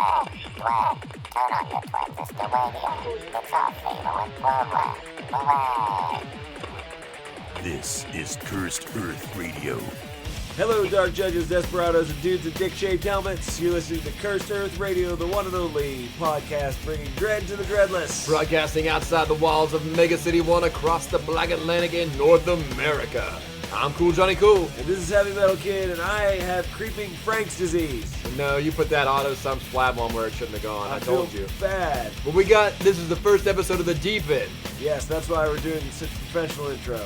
Dredd. Turn on your transistor radio. It's our favorite program. Hooray! This is Cursed Earth Radio. Hello, Dark Judges, Desperados, and Dudes in Dick-Shaped Helmets. You're listening to Cursed Earth Radio, the one and only podcast bringing Dredd to the Dreadless. Broadcasting outside the walls of Mega City 1 across the Black Atlantic in North America. I'm Cool Johnny Cool. And this is Heavy Metal Kid, and I have Creeping Frank's disease. No, you put that auto some slab on where it shouldn't have gone. I told you. Bad. But this is the first episode of the Deep End. Yes, that's why we're doing such a professional intro.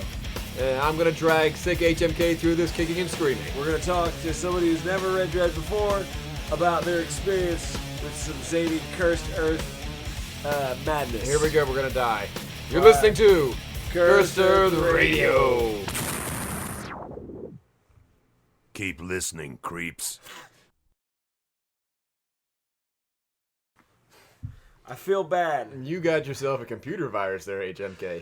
And I'm going to drag sick HMK through this kicking and screaming. We're going to talk to somebody who's never read Dredd before about their experience with some zany Cursed Earth madness. Here we go, we're going to die. You're listening to Cursed Earth Radio. Keep listening, creeps. I feel bad. You got yourself a computer virus there, HMK.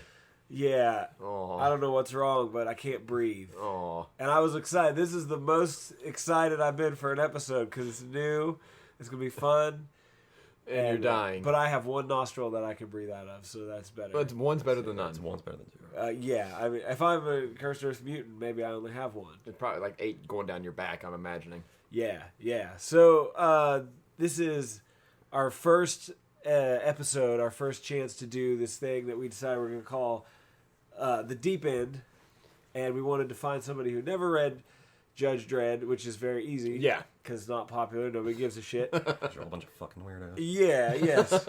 Yeah. Aww. I don't know what's wrong, but I can't breathe. Aww. And I was excited. This is the most excited I've been for an episode because it's new. It's going to be fun. And you're dying. But I have one nostril that I can breathe out of, so that's better. But one's better than none. One's better than two. Yeah. I mean, if I'm a Cursed Earth mutant, maybe I only have one. It's probably like 8 going down your back, I'm imagining. Yeah. So this is our first episode, our first chance to do this thing that we decided we're going to call The Deep End. And we wanted to find somebody who never read Judge Dredd, which is very easy. Yeah. Because it's not popular. Nobody gives a shit. You're a bunch of fucking weirdos. Yeah, yes.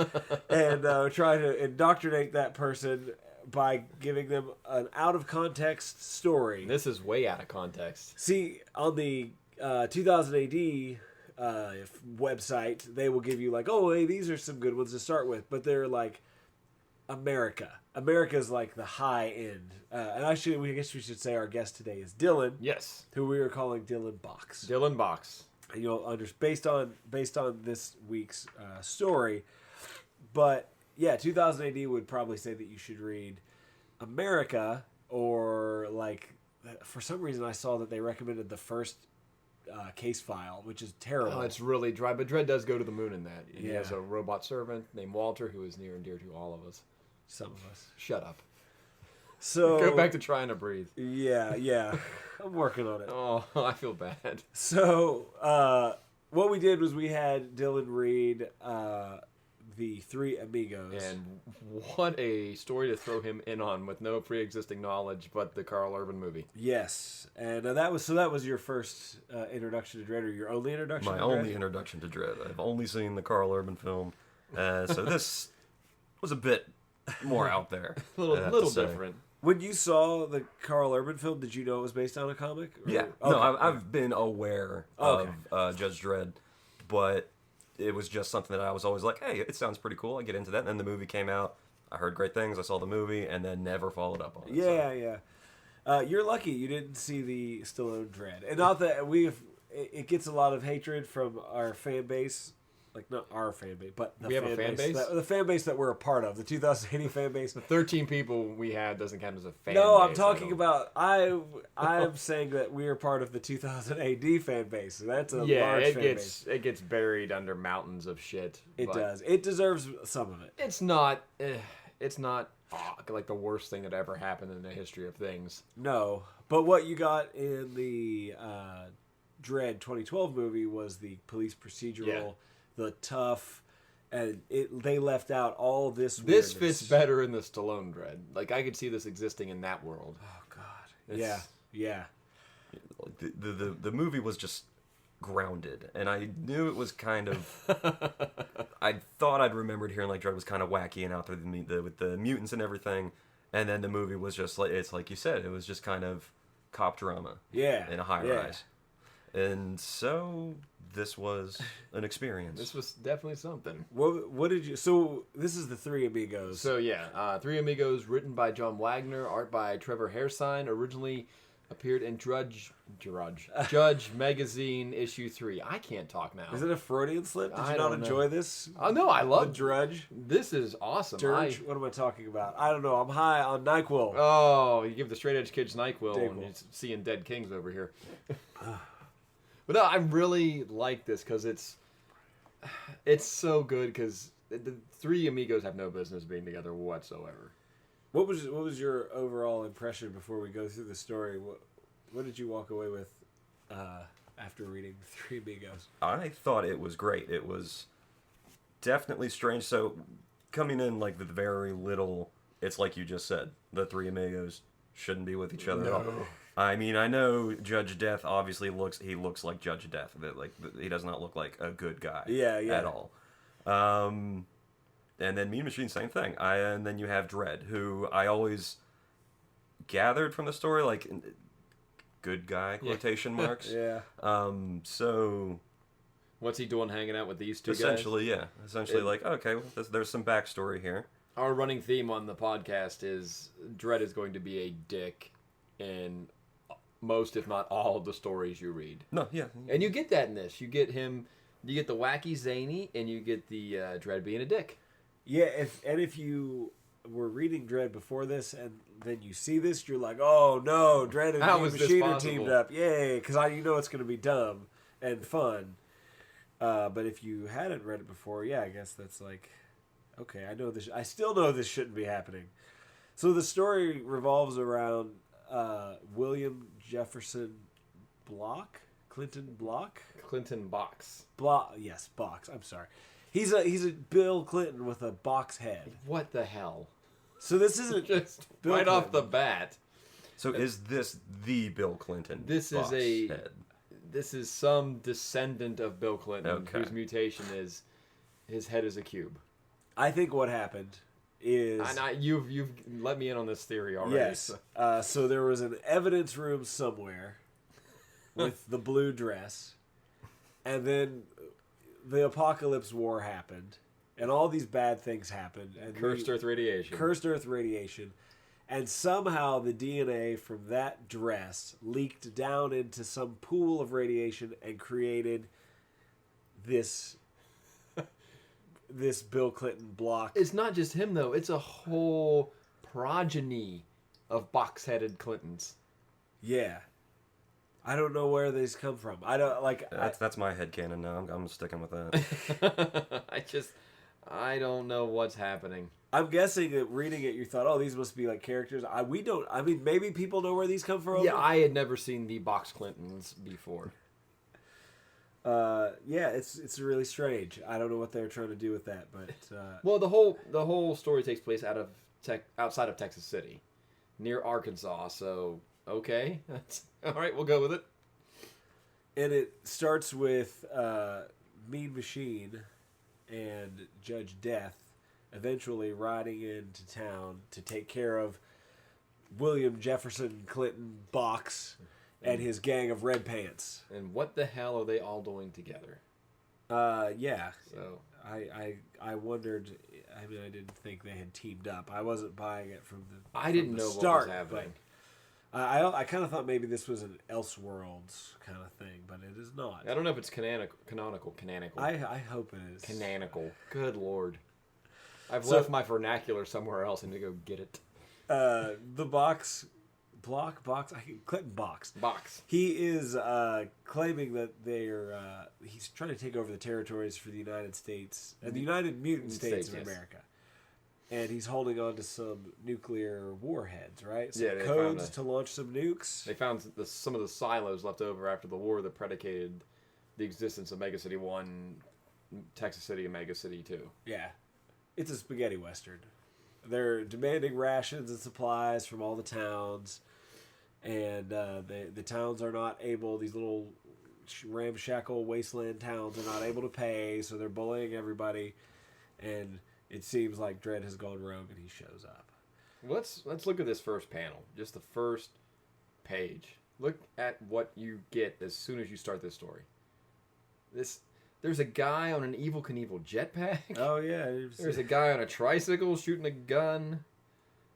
And try to indoctrinate that person by giving them an out-of-context story. This is way out of context. See, on the 2000 AD website, they will give you like, oh, hey, these are some good ones to start with. But they're like America. America's like the high end. And I guess we should say our guest today is Dylan. Yes. Who we are calling Dylan Box. Dylan Box. And you'll based on this week's story. But yeah, 2000 AD would probably say that you should read America, or like for some reason I saw that they recommended the first case file, which is terrible. Oh, it's really dry, but Dredd does go to the moon in that. He Yeah. has a robot servant named Walter who is near and dear to all of us. Some of us. Shut up. So Go back to trying to breathe. Yeah. I'm working on it. Oh, I feel bad. So what we did was we had Dylan read the Three Amigos. And what a story to throw him in on with no pre-existing knowledge but the Carl Urban movie. Yes, and that was your first introduction to Dredd, or your only introduction. My to only Dredd? introduction to Dredd. I've only seen the Carl Urban film, so this was a bit more out there. A little different. When you saw the Carl Urban film, did you know it was based on a comic? Or? Yeah, Okay. no, I've been aware of Judge Dredd, but it was just something that I was always like, hey, it sounds pretty cool. I get into that, and then the movie came out. I heard great things. I saw the movie, and then never followed up on it. Yeah. You're lucky you didn't see the Stallone Dredd, and not that it gets a lot of hatred from our fan base. Like, not our fan base, but the We have a fan base? the fan base that we're a part of, the 2080 fan base. The 13 people we had doesn't count as a fan No, I'm base, talking about, I'm saying that we are part of the 2000 AD fan base. So that's a large fan base. It gets buried under mountains of shit. It but does. It deserves some of it. It's not like the worst thing that ever happened in the history of things. No, but what you got in the Dredd 2012 movie was the police procedural, the tough, and they left out all this weirdness. This fits better in the Stallone Dredd. Like, I could see this existing in that world. Oh, God. Yeah. The movie was just grounded, and I knew it was kind of. I thought I'd remembered hearing like Dredd was kind of wacky and out there with the mutants and everything, and then the movie was just like, it's like you said, it was just kind of cop drama. Yeah. In a high rise, and so this was an experience. This was definitely something. What did you? So this is the Three Amigos. So yeah, Three Amigos, written by John Wagner, art by Trevor Hairsine, originally appeared in Judge Magazine issue 3. I can't talk now. Is it a Freudian slip? Did you I not don't know. enjoy this? Oh no, I love The Drudge. This is awesome. Dirge? What am I talking about? I don't know. I'm high on NyQuil. Oh, you give the straight edge kids NyQuil Dayquil. and you're seeing dead kings over here. But no, I really like this because it's It's so good because the three amigos have no business being together whatsoever. What was your overall impression before we go through the story? What did you walk away with after reading Three Amigos? I thought it was great. It was definitely strange. So coming in like with very little, it's like you just said, the three amigos shouldn't be with each other at all. I mean, I know Judge Death obviously looks like Judge Death. That like he does not look like a good guy. At all. And then Mean Machine, same thing. And then you have Dredd, who I always gathered from the story like good guy quotation marks. Yeah. So What's he doing hanging out with these two essentially, guys? Essentially, like, okay, well, there's some backstory here. Our running theme on the podcast is Dredd is going to be a dick in most, if not all, of the stories you read. No, yeah. And you get that in this. You get him, you get the wacky zany, and you get the Dredd being a dick. Yeah, if you were reading Dredd before this and then you see this, you're like, oh no, Dredd and How Mean is this Machine are possible? teamed up. Yay, because you know it's going to be dumb and fun. But if you hadn't read it before, yeah, I guess that's like, okay, I know this. I still know this shouldn't be happening. So the story revolves around William Jefferson Block, Clinton Block, Clinton Box. Yes, Box. I'm sorry. He's a Bill Clinton with a box head. What the hell? So this isn't Just Bill right off the Clinton. bat. So is this the Bill Clinton? This is box a- head? This is some descendant of Bill Clinton Okay. whose mutation is his head is a cube. I think what happened is And you've let me in on this theory already. yes. So there was an evidence room somewhere with the blue dress, and then the apocalypse war happened, and all these bad things happened. And Cursed Earth radiation. Cursed Earth radiation. And somehow the DNA from that dress leaked down into some pool of radiation and created this Bill Clinton block. It's not just him though. It's a whole progeny of box-headed Clintons. Yeah. I don't know where these come from. I don't like. That's my headcanon now. I'm sticking with that. I don't know what's happening. I'm guessing that reading it, you thought, "Oh, these must be like characters." We don't. I mean, maybe people know where these come from. Yeah, I had never seen the box Clintons before. Yeah, it's really strange. I don't know what they're trying to do with that, but Well, the whole story takes place outside of Texas City, near Arkansas. So okay, that's all right. We'll go with it. and it starts with Mean Machine and Judge Death eventually riding into town to take care of William Jefferson Clinton Box and his gang of red pants. And what the hell are they all doing together? Yeah. So I wondered. I mean, I didn't think they had teamed up. I wasn't buying it from the. I didn't from the know start, what was happening. but I kind of thought maybe this was an Elseworlds kind of thing, but it is not. I don't know if it's canonical. I hope it is. Canonical. Good lord. I've So- left my vernacular somewhere else and to go get it. The box. Clinton Box. Box. He is claiming that he's trying to take over the territories for the United States and the United Mutant States of Yes. America. And he's holding on to some nuclear warheads, right? Some Yeah, they codes found to launch some nukes. They found some of the silos left over after the war that predicated the existence of Mega City 1, Texas City, and Mega City 2. Yeah. It's a spaghetti western. They're demanding rations and supplies from all the towns. And the towns are not able, these little ramshackle wasteland towns are not able to pay, so they're bullying everybody. And it seems like Dredd has gone rogue and he shows up. Let's look at this first panel, just the first page. Look at what you get as soon as you start this story. There's a guy on an Evel Knievel jetpack. Oh, yeah. There's a guy on a tricycle shooting a gun.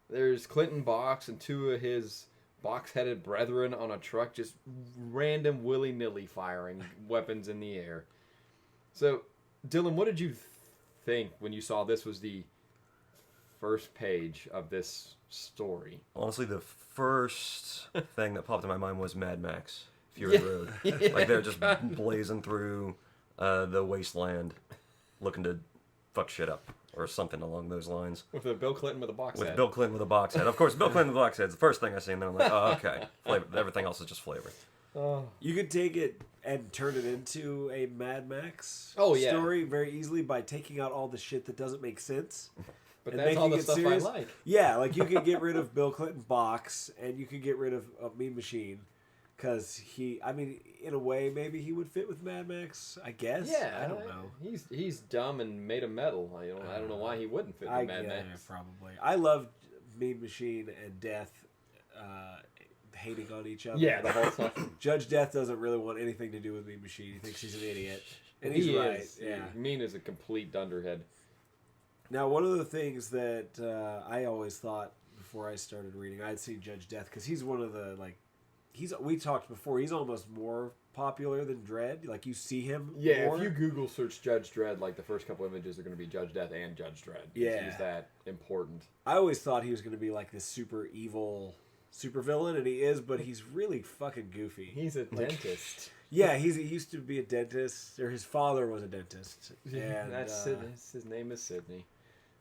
There's Clinton Box and two of his box-headed brethren on a truck just random willy-nilly firing weapons in the air. So, Dylan, what did you think when you saw this was the first page of this story? Honestly, the first thing that popped in my mind was Mad Max Fury Road. Like they're just blazing through the wasteland, looking to fuck shit up or something along those lines. With Bill Clinton with a box With head. Bill Clinton with a box head. Of course, Bill Clinton with a box head is the first thing I see, and then I'm like, oh, okay. Flavor. Everything else is just flavor. You could take it and turn it into a Mad Max yeah. story very easily by taking out all the shit that doesn't make sense. But and that's all making the it stuff serious. I like. Yeah, like you could get rid of Bill Clinton box, and you could get rid of Mean Machine, because I mean, in a way, maybe he would fit with Mad Max. I guess. Yeah, I don't know. He's dumb and made of metal. I don't know why he wouldn't fit with Mad Max. Probably. I love Mean Machine and Death hating on each other. Yeah, the whole time. Judge Death doesn't really want anything to do with Mean Machine. He thinks he's an idiot, and he's right. Is. Yeah. Mean is a complete dunderhead. Now, one of the things that I always thought before I started reading, I'd seen Judge Death, because he's one of the, like, we talked before, he's almost more popular than Dredd. Like, you see him more. If you Google search Judge Dredd, like, the first couple images are going to be Judge Death and Judge Dredd. Yeah. He's that important. I always thought he was going to be, like, this super evil supervillain, and he is, but he's really fucking goofy. He's a dentist. Yeah, he used to be a dentist, or his father was a dentist. And, That's his name is Sidney.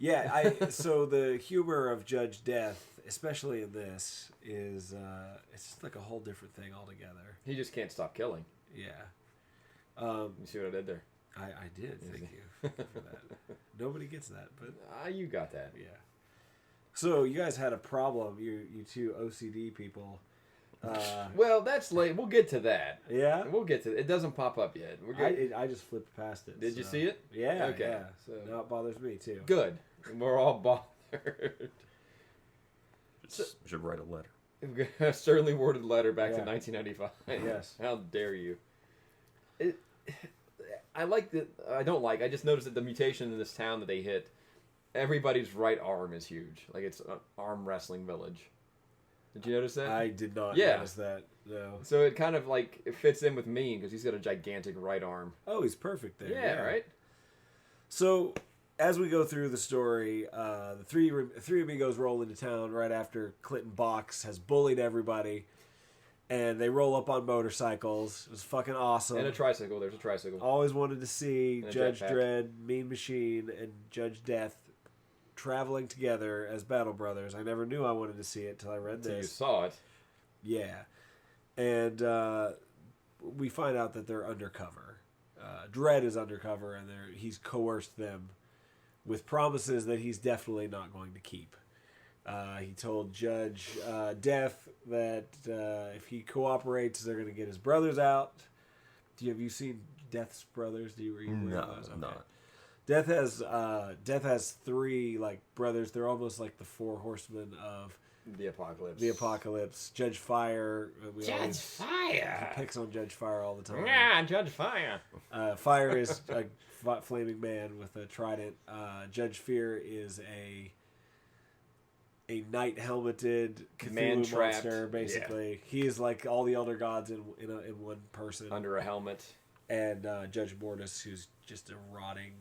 Yeah, so the humor of Judge Death, especially in this, is it's just like a whole different thing altogether. He just can't stop killing. Yeah. You see what I did there? I did, thank you for that. Nobody gets that, but You got that. yeah. So you guys had a problem, you two OCD people. Well, that's late. We'll get to that. Yeah? We'll get to it. It doesn't pop up yet. We're good. I just flipped past it. Did you see it? Yeah, Okay. yeah. So Now it bothers me, too. good. We're all bothered. Should write a letter. A sternly worded letter back to Yeah. 1995. Yes. How dare you? I like that. I don't like. I just noticed that the mutation in this town that they hit, everybody's right arm is huge. Like it's an arm wrestling village. Did you notice that? I did not Yeah. notice that, no. So it kind of like it fits in with Mean because he's got a gigantic right arm. Oh, he's perfect there. Yeah, right. So, as we go through the story, the three amigos roll into town right after Clinton Box has bullied everybody, and they roll up on motorcycles. It was fucking awesome. And a tricycle. There's a tricycle. Always wanted to see And a Judge jetpack. Dredd, Mean Machine, and Judge Death traveling together as battle brothers. I never knew I wanted to see it till I read So you this. saw it. Yeah, and we find out that they're undercover. Dredd is undercover, and he's coerced them with promises that he's definitely not going to keep. He told Judge Death that if he cooperates, they're going to get his brothers out. Have you seen Death's brothers? Do you read No, those? Okay. not. Death has three like brothers. They're almost like the four horsemen of The apocalypse. the apocalypse. Judge Fire. He Fire. picks on Judge Fire all the time. Yeah, Judge Fire. Fire is a flaming man with a trident. Judge Fear is a knight helmeted Cthulhu Man-trapped. monster. Basically, he is like all the elder gods in one person. Under a helmet. And Judge Mortis, who's just a rotting.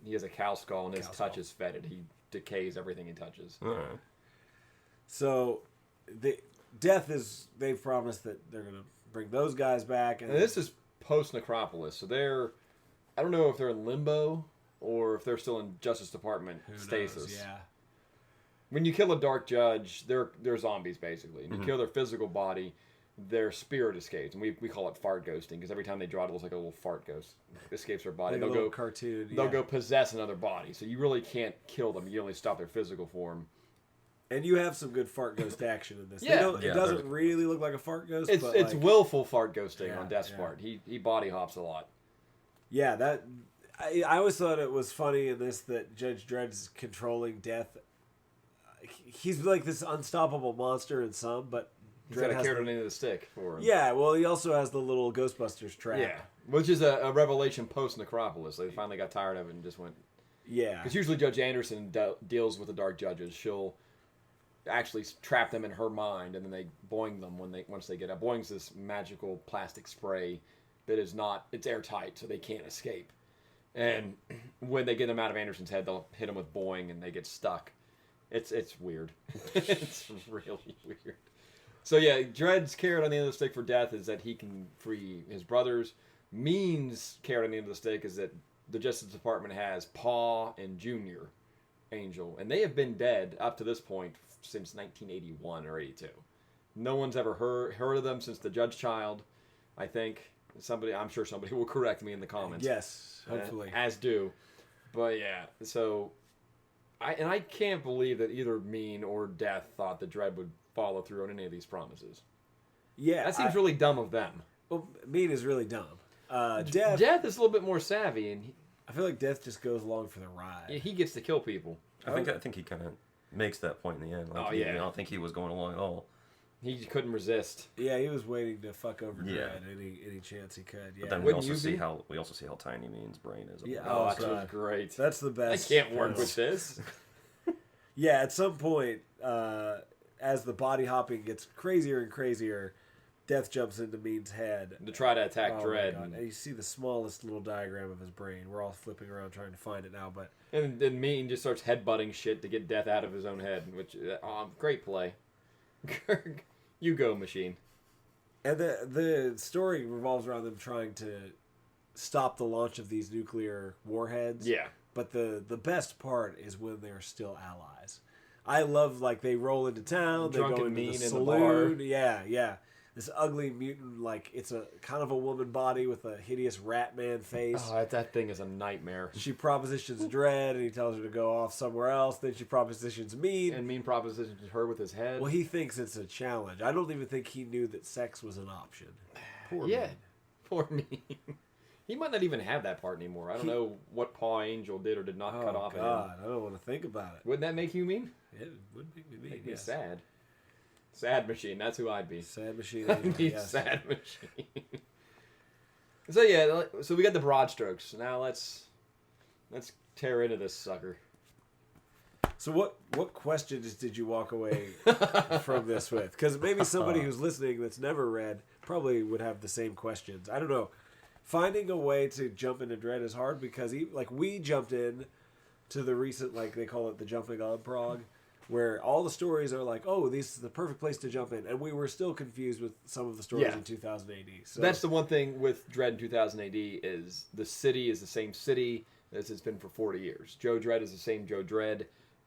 He has a cow skull and his Cow touch skull. is fetid. He decays everything he touches. All right. So, they've promised that they're gonna bring those guys back. And this is post Necropolis, so I don't know if they're in limbo or if they're still in Justice Department who stasis. knows? Yeah. When you kill a dark judge, they're zombies basically. And you kill their physical body, their spirit escapes, and we call it fart ghosting because every time they draw it, it looks like a little fart ghost escapes their body. Like a little cartoon. They'll yeah. go possess another body, so you really can't kill them. You only stop their physical form. And you have some good fart ghost action in this. Yeah. It doesn't really look like a fart ghost. It's but it's like, willful fart ghosting Yeah, on Death's yeah. part. He body hops a lot. Yeah, that I always thought it was funny in this that Judge Dredd's controlling Death. He's like this unstoppable monster in some, but He's got Dredd a has carrot on the, the end of the stick for him. yeah. Well, he also has the little Ghostbusters trap. Yeah, which is a revelation post Necropolis. They finally got tired of it and just went. Yeah. Because usually Judge Anderson deals with the dark judges. She'll actually trap them in her mind, and then they boing them once they get out. Boing's this magical plastic spray that is not. It's airtight, so they can't escape. And when they get them out of Anderson's head, they'll hit them with boing, and they get stuck. It's weird. It's really weird. So yeah, Dredd's carrot on the end of the stick for Death is that he can free his brothers, Mean's carrot on the end of the stick is that the Justice Department has Paw and Junior Angel, and they have been dead up to this point since 1981 or 82. No one's ever heard of them since the Judge Child. I think I'm sure somebody will correct me in the comments. Yes, hopefully. As do. But yeah, so I can't believe that either Mean or Death thought that Dredd would follow through on any of these promises. Yeah, That seems really dumb of them. Well, Mean is really dumb. Death is a little bit more savvy, and I feel like Death just goes along for the ride. he gets to kill people. I think he kind of makes that point in the end. Like, Oh, yeah. I don't think he was going along at all. He couldn't resist. Yeah, he was waiting to fuck over Yeah. Dredd any chance he could. Yeah, But then we Wouldn't also you see be? how tiny Mean's brain is. Yeah, Oh, Oh, that was God. great. that's the I best. can't work part. with this. Yeah, at some point, as the body hopping gets crazier and crazier, Death jumps into Mean's head. To try to attack Oh, my Dredd. God. And you see the smallest little diagram of his brain. We're all flipping around trying to find it now, but And then Mean just starts headbutting shit to get Death out of his own head, which, great play. You go, machine. and the story revolves around them trying to stop the launch of these nuclear warheads. Yeah. But the best part is when they're still allies. I love, like, they roll into town, they Drunk go and into mean the in the saloon. bar. Yeah. This ugly mutant, like, it's a kind of a woman body with a hideous rat man face. Oh, that thing is a nightmare. She propositions Dredd, and he tells her to go off somewhere else. Then she propositions Mean. And Mean propositions her with his head. Well, he thinks it's a challenge. I don't even think he knew that sex was an option. Poor yeah. Mean. Poor Mean. He might not even have that part anymore. I don't know what Paw Angel did or did not cut off Oh, of him. God. I don't want to think about it. Wouldn't that make you mean? It would make me mean, Make me yes. sad. Sad machine. That's who I'd be. Sad machine. I'd Angel, be yes. sad machine. So yeah, so we got the broad strokes. Now let's tear into this sucker. So what questions did you walk away from this with? Because maybe somebody who's listening that's never read probably would have the same questions. I don't know. Finding a way to jump into Dredd is hard because we jumped in to the recent, like they call it the jumping on prog, where all the stories are like, oh, this is the perfect place to jump in, and we were still confused with some of the stories Yeah. in 2000 AD. So That's the one thing with Dredd in 2000 AD is the city is the same city as it's been for 40 years. Joe Dredd is the same Joe Dredd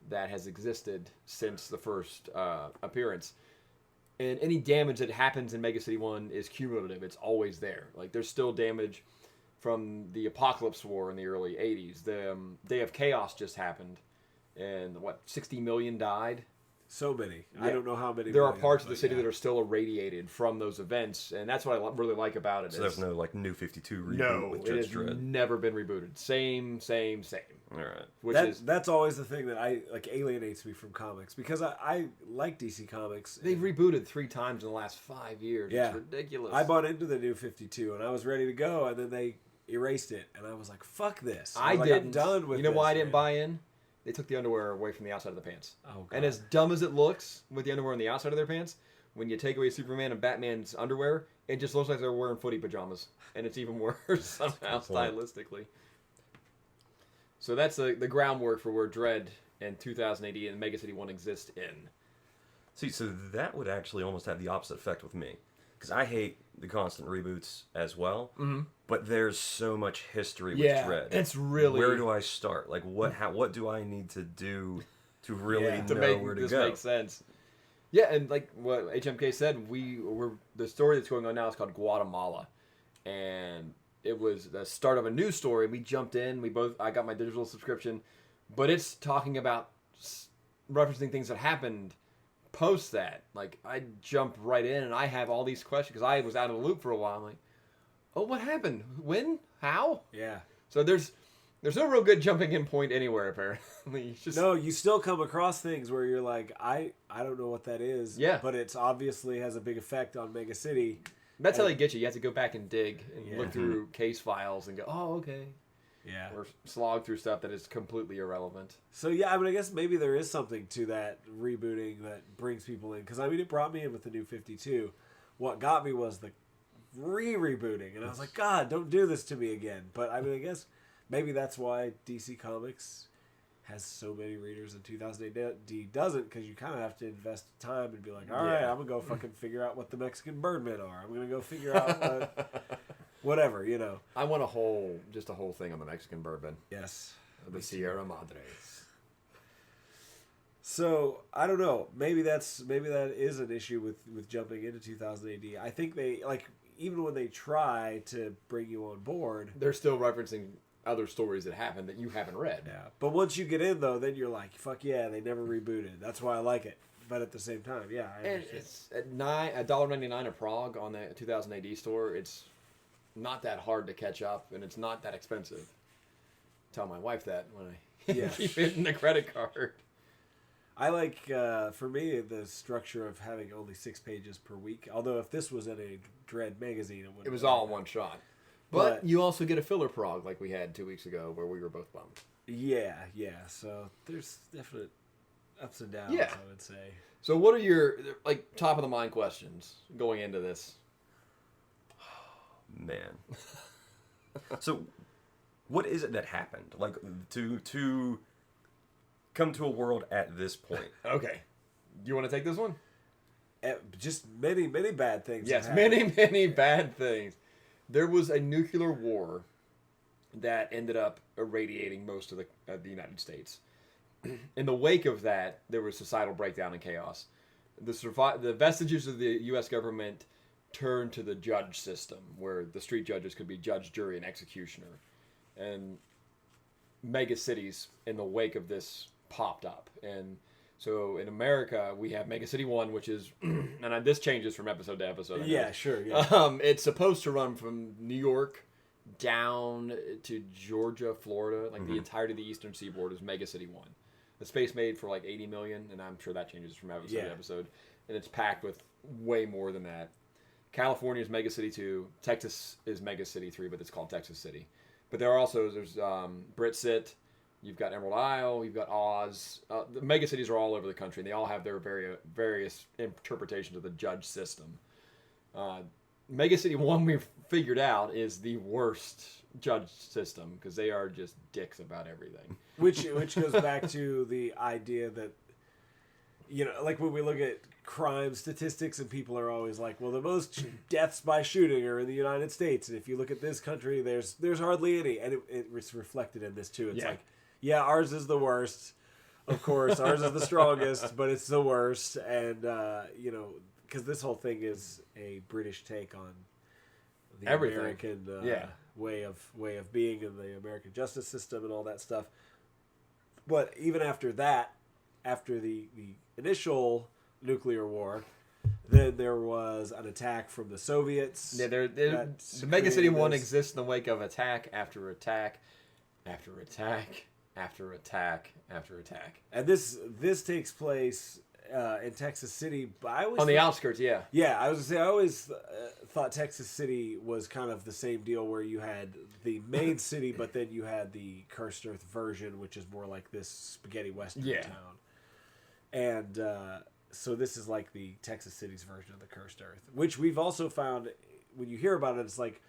that has existed since the first appearance. And any damage that happens in Mega City 1 is cumulative. It's always there. Like, there's still damage from the Apocalypse War in the early 80s. The Day of Chaos just happened. And, 60 million died? so many. Yeah. I don't know how many. There are million, parts of the but city yeah. that are still irradiated from those events. And that's what I really like about it. So there's no like New 52 reboot No, with it Judge has Dredd. never been rebooted. Same. All right. Which is That's always the thing that alienates me from comics because I like DC Comics. they've rebooted 3 times in the last 5 years. Yeah. It's ridiculous. I bought into the New 52 and I was ready to go, and then they erased it, and I was like, "Fuck this!" I was like, didn't. I'm done with. You know this, why I didn't man. buy in? They took the underwear away from the outside of the pants. Oh, God. And as dumb as it looks with the underwear on the outside of their pants, when you take away Superman and Batman's underwear, it just looks like they're wearing footy pajamas, and it's even worse somehow stylistically. So that's the groundwork for where Dredd and 2000 AD and Mega City 1 exist in. See, so that would actually almost have the opposite effect with me. Because I hate the constant reboots as well. Mm-hmm. But there's so much history with Dredd. it's really... Where do I start? Like, what do I need to do to really Yeah. to know make where to this go? make sense. Yeah, and like what HMK said, we're the story that's going on now is called Guatemala, and it was the start of a news story. We jumped in. I got my digital subscription, but it's talking about referencing things that happened post that. Like I jumped right in, and I have all these questions because I was out of the loop for a while. I'm like, oh, what happened? When? How? Yeah. So there's no real good jumping in point anywhere apparently. It's just, No, you still come across things where you're like, I don't know what that is. Yeah. But it's obviously has a big effect on Mega City. That's how they get you. You have to go back and dig and Yeah. look through case files and go, oh, okay. Yeah. Or slog through stuff that is completely irrelevant. So yeah, I mean, I guess maybe there is something to that rebooting that brings people in, because I mean, it brought me in with the New 52. What got me was the rebooting, and I was like, God, don't do this to me again. But I mean, I guess maybe that's why DC Comics has so many readers and 2000 AD doesn't, because you kind of have to invest time and be like, all right, Yeah. I'm gonna go fucking figure out what the Mexican Birdmen are. I'm gonna go figure out what. whatever, you know. I want a whole thing on the Mexican bourbon. Yes. The Sierra Madres. So I don't know. Maybe that is an issue with jumping into 2000 AD. I think they like even when they try to bring you on board, they're still referencing other stories that happened that you haven't read. Yeah. But once you get in though, then you're like, fuck yeah, they never rebooted. That's why I like it. But at the same time, yeah, I And understand. it's at $1.99 a Prague on the 2000 AD store. It's not that hard to catch up, and it's not that expensive. Tell my wife that when I Yeah. keep hitting the credit card. I like, for me, the structure of having only 6 pages per week. Although if this was in a Dredd magazine, It was all in one shot. But you also get a filler Prague like we had 2 weeks ago where we were both bummed. Yeah. So there's definite ups and downs, Yeah. I would say. So what are your top of the mind questions going into this? Man. So, what is it that happened? Like to come to a world at this point. Okay. You want to take this one? Just many bad things. Yes, have happened. many bad things. There was a nuclear war that ended up irradiating most of the United States. In the wake of that, there was societal breakdown and chaos. The vestiges of the U.S. government turned to the judge system, where the street judges could be judge, jury, and executioner. And mega cities in the wake of this popped up. And so in America, we have Mega City 1, which is, and this changes from episode to episode. I know. Yeah, sure. Yeah. It's supposed to run from New York down to Georgia, Florida, like the entirety of the eastern seaboard is Mega City 1. The space made for like 80 million, and I'm sure that changes from episode to episode. And it's packed with way more than that. California is Mega City 2. Texas is Mega City 3, but it's called Texas City. But there's Brit Sit. You've got Emerald Isle. You've got Oz. The mega cities are all over the country, and they all have their various interpretations of the judge system. Mega City 1, we've figured out, is the worst judge system because they are just dicks about everything. Which goes back to the idea that, you know, like when we look at crime statistics and people are always like, well, the most deaths by shooting are in the United States. And if you look at this country, there's hardly any. And it's reflected in this too. It's like, yeah, ours is the worst. Of course, ours is the strongest, but it's the worst. And, you know, because this whole thing is a British take on the Everything. American way of being in the American justice system and all that stuff. But even after that, after the initial nuclear war, then there was an attack from the Soviets. Yeah, the Mega City 1 exists in the wake of attack after attack after attack after attack after attack. And this takes place in Texas City. But I always on the outskirts, yeah. Yeah, I was gonna say I always thought Texas City was kind of the same deal where you had the main city, but then you had the Cursed Earth version, which is more like this spaghetti western town. And so this is like the Texas City's version of the Cursed Earth, which we've also found when you hear about it, it's like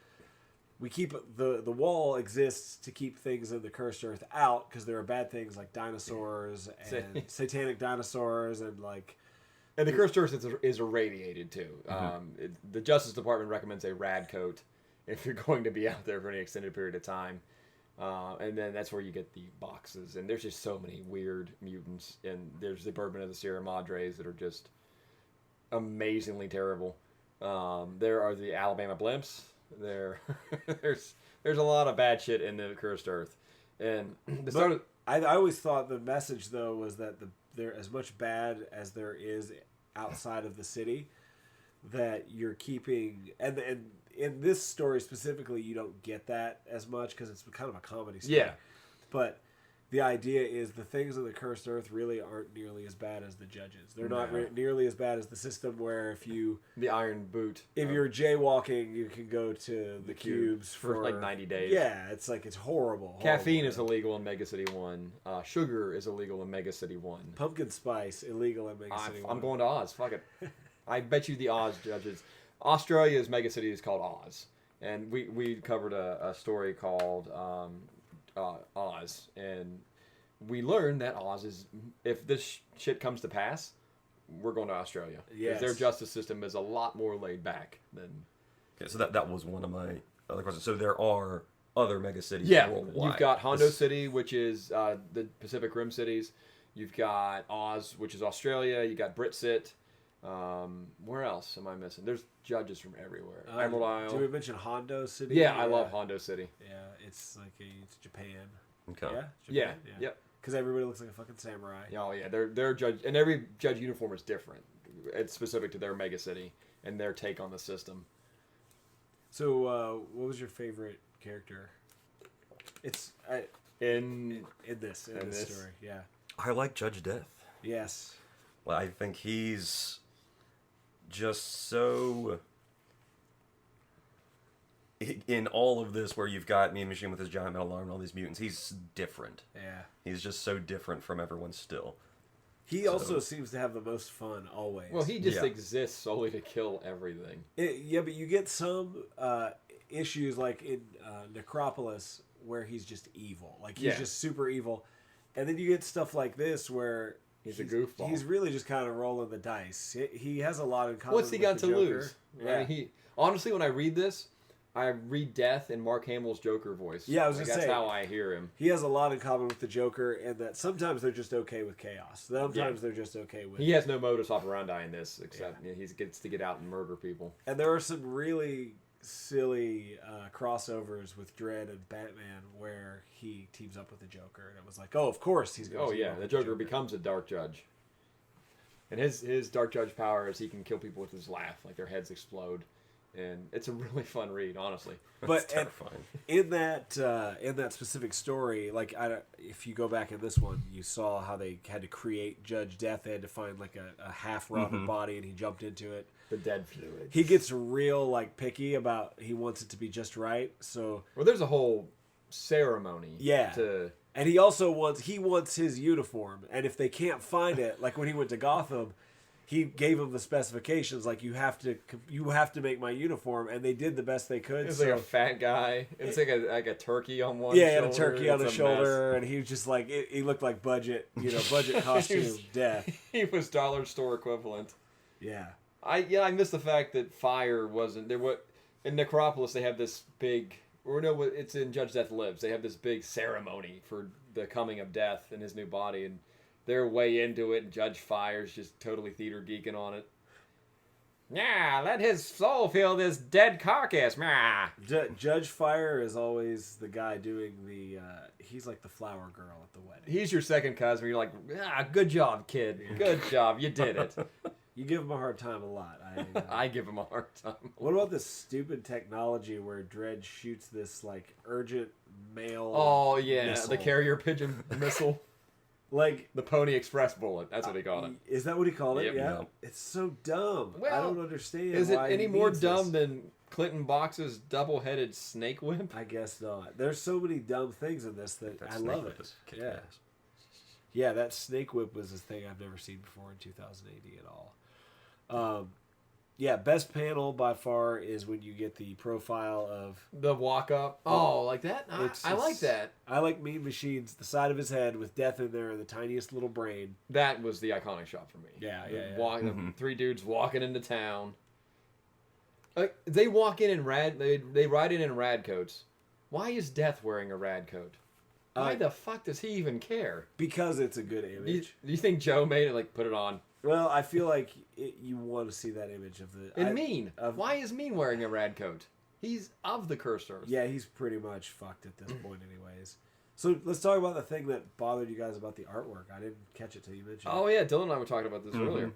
we keep the wall exists to keep things in the Cursed Earth out because there are bad things like dinosaurs and satanic dinosaurs and like. And the Cursed Earth is irradiated too. The Justice Department recommends a rad coat if you're going to be out there for any extended period of time. And then that's where you get the boxes. And there's just so many weird mutants. And there's the bourbon of the Sierra Madres that are just amazingly terrible. There are the Alabama blimps. There's a lot of bad shit in the Cursed Earth. And I always thought the message though was that there as much bad as there is outside of the city, that you're keeping and in this story specifically you don't get that as much because it's kind of a comedy story. Yeah. But the idea is the things in the Cursed Earth really aren't nearly as bad as the judges. They're not nearly as bad as the system where if Iron Boot. If you're jaywalking, you can go to the cubes for like 90 days. Yeah, it's like it's horrible. Caffeine is illegal in Mega City 1. Sugar is illegal in Mega City 1. Pumpkin spice illegal in Mega City 1. I'm going to Oz. Fuck it. I bet you the Oz judges. Australia's Mega City is called Oz, and we covered a story called Oz, and we learned that Oz is, if this shit comes to pass, we're going to Australia. Yes. Their justice system is a lot more laid back than. Yeah, so that was one of my other questions. So there are other mega cities Yeah, worldwide. you've got Hondo City, which is the Pacific Rim cities. You've got Oz, which is Australia. You got Britsit. Where else am I missing? There's judges from everywhere. Emerald Isle. Did we mention Hondo City? Yeah, I love Hondo City. Yeah, it's like it's Japan. Okay. Yeah, Yeah, Japan? yep. Because everybody looks like a fucking samurai. Oh yeah, they're judge, and every judge uniform is different. It's specific to their mega city and their take on the system. So, what was your favorite character? It's In in this story. Yeah. I like Judge Death. Yes. Well, I think he's just so... In all of this, where you've got Mean Machine with his giant metal arm and all these mutants, he's different. Yeah. He's just so different from everyone still. He also seems to have the most fun always. well, he just Yeah. exists solely to kill everything. Yeah, but you get some issues like in Necropolis where he's just evil. Like he's Yeah. just super evil, and then you get stuff like this where He's a goofball. He's really just kind of rolling the dice. He has a lot in common. What's he with got the to Joker. lose? Yeah. I mean, honestly, when I read this, I read Death in Mark Hamill's Joker voice. Yeah, I was like, gonna that's say. how I hear him. He has a lot in common with the Joker, and that sometimes they're just okay with chaos. Sometimes they're just okay with. He has no modus operandi in this, except he gets to get out and murder people. And there are some really silly crossovers with Dredd and Batman where he teams up with the Joker, and it was like, oh, of course he's going. Oh yeah, the Joker becomes a Dark Judge, and his Dark Judge power is he can kill people with his laugh, like their heads explode, and it's a really fun read, honestly. But terrifying. in that specific story, like if you go back in this one, you saw how they had to create Judge Death. They had to find like a half rotted body, and he jumped into it. The dead fluid. He gets real like picky about he wants it to be just right. So Well, there's a whole ceremony. Yeah. And he also wants his uniform, and if they can't find it, like when he went to Gotham, he gave them the specifications, like you have to make my uniform, and they did the best they could. It's so, like a fat guy. It's like a turkey on one. yeah, he shoulder. had a turkey on It's his a shoulder, and he was just like he looked like budget costume was- death. mess. He was dollar store equivalent. Yeah, I missed the fact that fire wasn't there. What in Necropolis they have this big, or no, it's in Judge Death Lives. They have this big ceremony for the coming of Death in his new body, and they're way into it. And Judge Fire's just totally theater geeking on it. Yeah, let his soul feel this dead carcass. Meh. Judge Fire is always the guy doing the. He's like the flower girl at the wedding. He's your second cousin. You're like, good job, kid. Good job. You did it. You give him a hard time a lot. I give him a hard time. What about this stupid technology where Dredd shoots this like urgent mail? Oh yeah, missile? the carrier pigeon missile, Like, the Pony Express bullet. That's what he called it. is that what he called it? Yep. Yeah. No. It's so dumb. I Well, don't understand. Is it why any he more needs dumb this. than Clinton Box's double-headed snake whip? I guess not. There's so many dumb things in this that That I snake love whip it. is kicking Yeah. ass. Yeah, that snake whip was a thing I've never seen before in 2000 AD at all. Yeah, best panel by far is when you get the profile of. The walk-up. Oh, like that? I like it's- that. I like Mean Machine's the side of his head with death in there and the tiniest little brain. That was the iconic shot for me. Yeah, The yeah, yeah. the three dudes walking into town. They walk in rad. They ride in rad coats. Why is Death wearing a rad coat? Why the fuck does he even care? Because it's a good image. Do you think Joe made it? Like, put it on. Well, I feel like you want to see that image of the. And Mean. of- Why is Mean wearing a rad coat? He's of the Cursed Earth. Yeah, he's pretty much fucked at this point, anyways. So let's talk about the thing that bothered you guys about the artwork. I didn't catch it till you mentioned. Oh yeah, Dylan and I were talking about this earlier.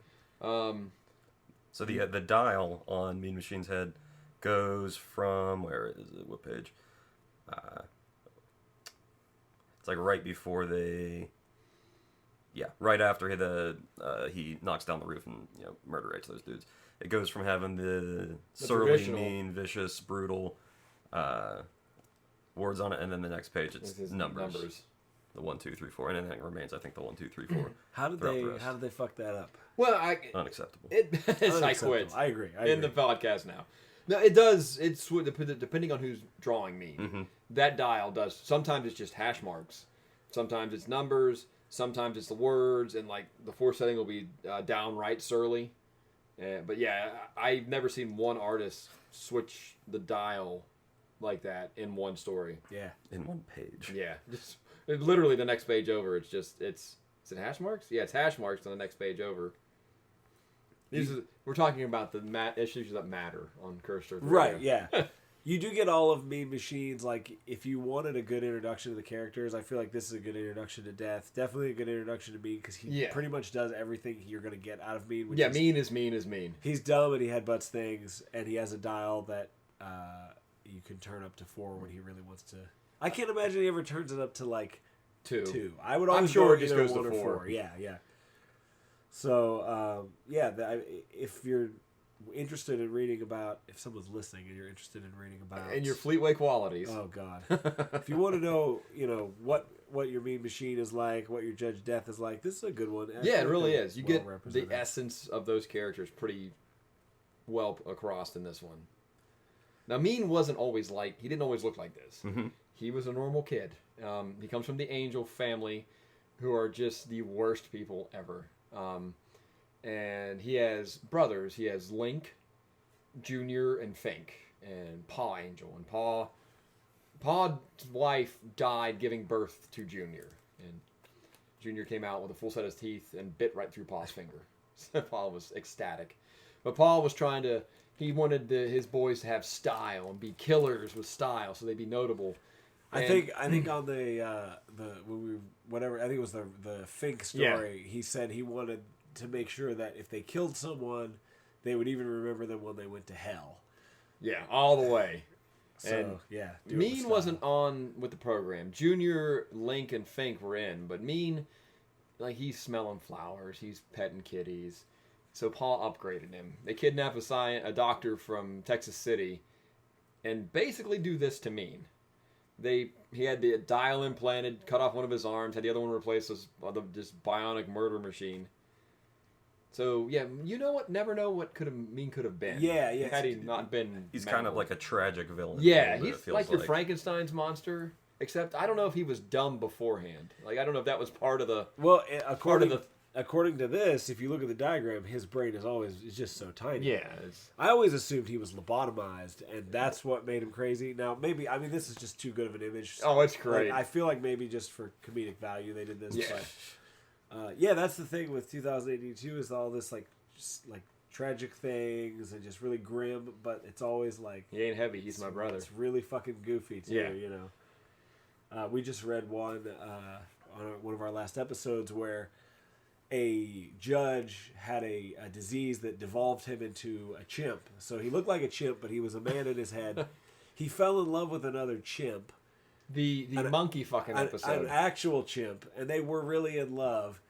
So the dial on Mean Machine's head goes from, where is it? What page? It's like right before right after he knocks down the roof and murder rates those dudes. It goes from having the surly, traditional- mean, vicious, brutal words on it, and then the next page it's His numbers. The 1, 2, 3, 4, and then it remains. I think the 1, 2, 3, 4. How did throughout they? the rest. How did they fuck that up? Well, Unacceptable. I quit. Unacceptable. I agree. In the podcast now. No, it does. It's depending on who's drawing Mean. That dial does. Sometimes it's just hash marks. Sometimes it's numbers. Sometimes it's the words, and like the fourth setting will be downright surly. But yeah, I've never seen one artist switch the dial like that in one story. Yeah. In one page. Yeah, just literally the next page over. It's is it hash marks? Yeah, it's hash marks on the next page over. We're talking about the issues that matter on Cursed Earth. Right, yeah. You do get all of Mean Machines. Like, if you wanted a good introduction to the characters, I feel like this is a good introduction to Death. Definitely a good introduction to Mean, because he pretty much does everything you're going to get out of Mean. Yeah, Mean is Mean is Mean. He's dumb and he headbutts things, and he has a dial that you can turn up to 4 when he really wants to. I can't imagine he ever turns it up to, like, 2. I would always sure go it just either goes to 1 or 4. Yeah, yeah. So, if you're interested in reading about, if someone's listening and you're interested in reading about, And your Fleetway qualities. oh god, if you want to know, what your Mean Machine is like, what your Judge Death is like, this is a good one. Yeah, it really is. You get the represented. essence of those characters pretty well across in this one. Now, Mean wasn't always he didn't always look like this. Mm-hmm. He was a normal kid. He comes from the Angel family, who are just the worst people ever. And he has brothers. He has Link, Junior, and Fink, and Paw Angel. And Paw's wife died giving birth to Junior. And Junior came out with a full set of teeth and bit right through Paw's finger. So Paw was ecstatic. But Paw was he wanted his boys to have style and be killers with style, so they'd be notable. I think on the I think it was the Fink story. He said he wanted to make sure that if they killed someone, they would even remember them when they went to hell. Yeah, all the way. So, and yeah. Mean wasn't on with the program. Junior, Link, and Fink were in, but Mean, he's smelling flowers, he's petting kitties. So Paul upgraded him. They kidnap a doctor from Texas City and basically do this to Mean. He had the dial implanted, cut off one of his arms, had the other one replaced with this bionic murder machine. So, yeah, never know what Mean could have been. Yeah, yeah. Had he not been... He's kind of like a tragic villain. Yeah, he's like your Frankenstein's monster, except I don't know if he was dumb beforehand. I don't know if that was part of the... Well, according to this, if you look at the diagram, his brain is just so tiny. Yeah. I always assumed he was lobotomized, and that's what made him crazy. Now, maybe, this is just too good of an image. Oh, it's great. I feel like maybe just for comedic value they did this, Yeah. but... that's the thing with 2082 is all this just tragic things and just really grim, but it's always he ain't heavy. He's my brother. It's really fucking goofy too. Yeah. We just read one on one of our last episodes where a judge had a disease that devolved him into a chimp. So he looked like a chimp, but he was a man in his head. He fell in love with another chimp. The monkey fucking episode. An actual chimp, and they were really in love.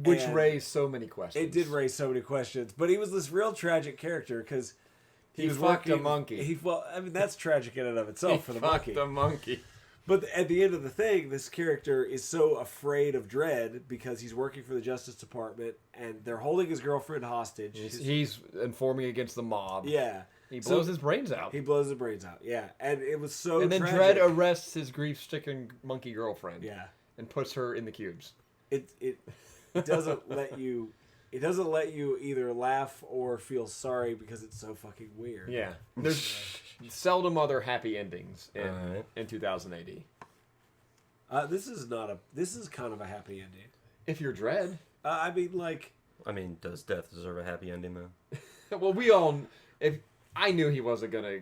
Which raised so many questions. It did raise so many questions, but he was this real tragic character because he was fucked a monkey. That's tragic in and of itself for the monkey. The monkey. But at the end of the thing, this character is so afraid of Dredd because he's working for the Justice Department, and they're holding his girlfriend hostage. He's informing against the mob. Yeah. He blows his brains out. He blows his brains out, yeah. And it was so And then tragic. Dredd arrests his grief-stricken monkey girlfriend. Yeah. And puts her in the cubes. It doesn't let you... It doesn't let you either laugh or feel sorry because it's so fucking weird. Yeah. There's seldom other happy endings in 2000 AD. This is kind of a happy ending. If you're Dredd. Does Death deserve a happy ending, though? Well, I knew he wasn't going to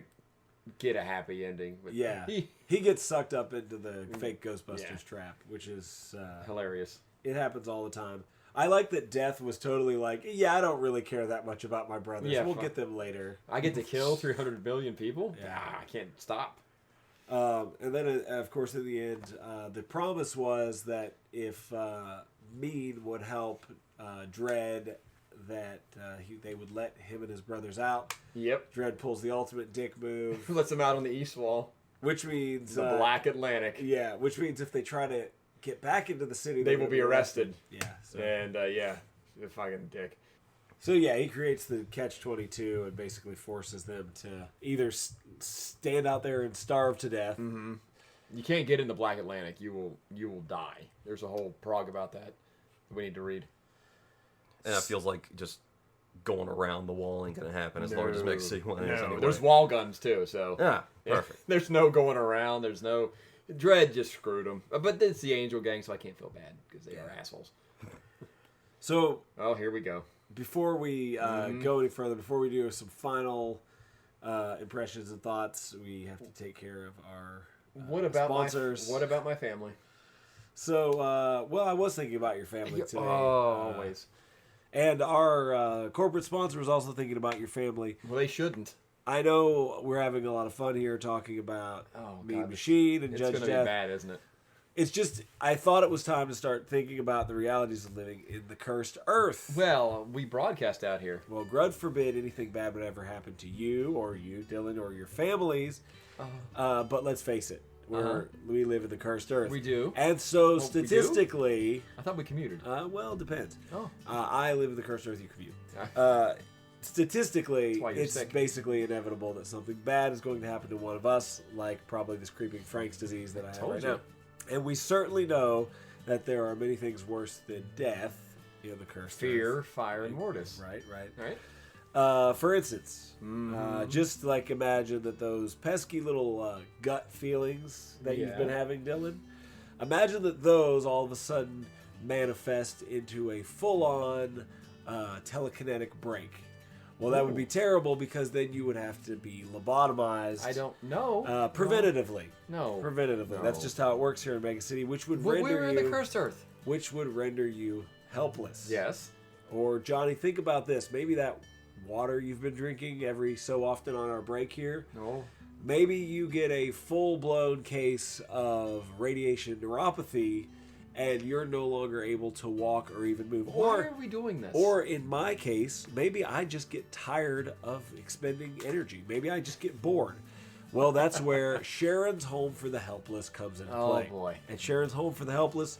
get a happy ending. But yeah. He gets sucked up into the fake Ghostbusters trap, which is... hilarious. It happens all the time. I like that Death was totally I don't really care that much about my brothers. Yeah, we'll get them later. I get to kill 300 million people? Yeah. I can't stop. And then, of course, in the end, the promise was that if Mean would help Dredd, that they would let him and his brothers out. Yep. Dredd pulls the ultimate dick move. Lets them out on the east wall. Which means... The Black Atlantic. Yeah, which means if they try to get back into the city... They will be arrested. Yeah. So. And, the fucking dick. So, yeah, he creates the Catch-22 and basically forces them to either stand out there and starve to death. Mm-hmm. You can't get in the Black Atlantic. You will die. There's a whole prog about that we need to read. And it feels like just going around the wall ain't gonna happen as large as Mech City 1 is anyway. There's wall guns too, so Yeah, perfect. There's no going around. There's no Dredd just screwed them, but it's the Angel Gang, so I can't feel bad because they are assholes. So, Here we go. before we go any further, before we do some final impressions and thoughts, we have to take care of our What about sponsors. What about my family? So, I was thinking about your family today. Always. And our corporate sponsor was also thinking about your family. Well, they shouldn't. I know we're having a lot of fun here talking about Mean God. Machine and It's Judge gonna Death. be bad, isn't it? It's just, I thought it was time to start thinking about the realities of living in the cursed earth. Well, we broadcast out here. Well, God forbid anything bad would ever happen to you, Dylan, or your families. But let's face it, we live in the cursed earth. We do. And so we do? statistically, I thought we commuted. well, it depends. Oh. I live in the cursed earth, you commute. Statistically, That's why you're it's sick. basically inevitable that something bad is going to happen to one of us, like probably this creeping Frank's disease that I have Told right you. now. And we certainly know that there are many things worse than death in the cursed Fear, earth. fire, and mortis. Right. Right? For instance, just like imagine that those pesky little gut feelings that you've been having, Dylan. Imagine that those all of a sudden manifest into a full-on telekinetic break. Well, that would be terrible because then you would have to be lobotomized. I don't know. Preventatively. No. Preventatively. No. That's just how it works here in Mega City, which would But render we're in you the cursed earth. which would render you helpless. Yes. Or Johnny, think about this. Maybe that water you've been drinking every so often on our break here. No. Maybe you get a full-blown case of radiation neuropathy and you're no longer able to walk or even move. Why are we doing this? Or in my case, maybe I just get tired of expending energy. Maybe I just get bored. Well, that's where Sharon's Home for the Helpless comes into play. Oh, boy. And Sharon's Home for the Helpless,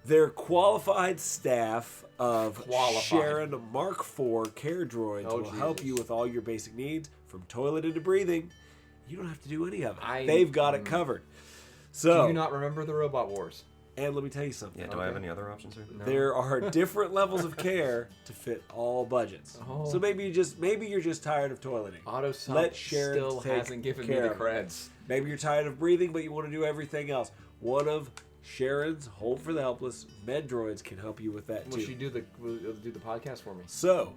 they're qualified staff of Sharon Mark IV care droids will help you with all your basic needs, from toilet into breathing. You don't have to do any of it. They've got it covered. So, do you not remember the Robot Wars? And let me tell you something. Yeah, do I have any other options here? No. There are different levels of care to fit all budgets. Oh. So maybe you're just tired of toileting. Autosum Let Sharon still take hasn't given me care the of it. creds. Maybe you're tired of breathing, but you want to do everything else. One of Sharon's Home for the Helpless med droids can help you with that Will too. she do the podcast for me? So,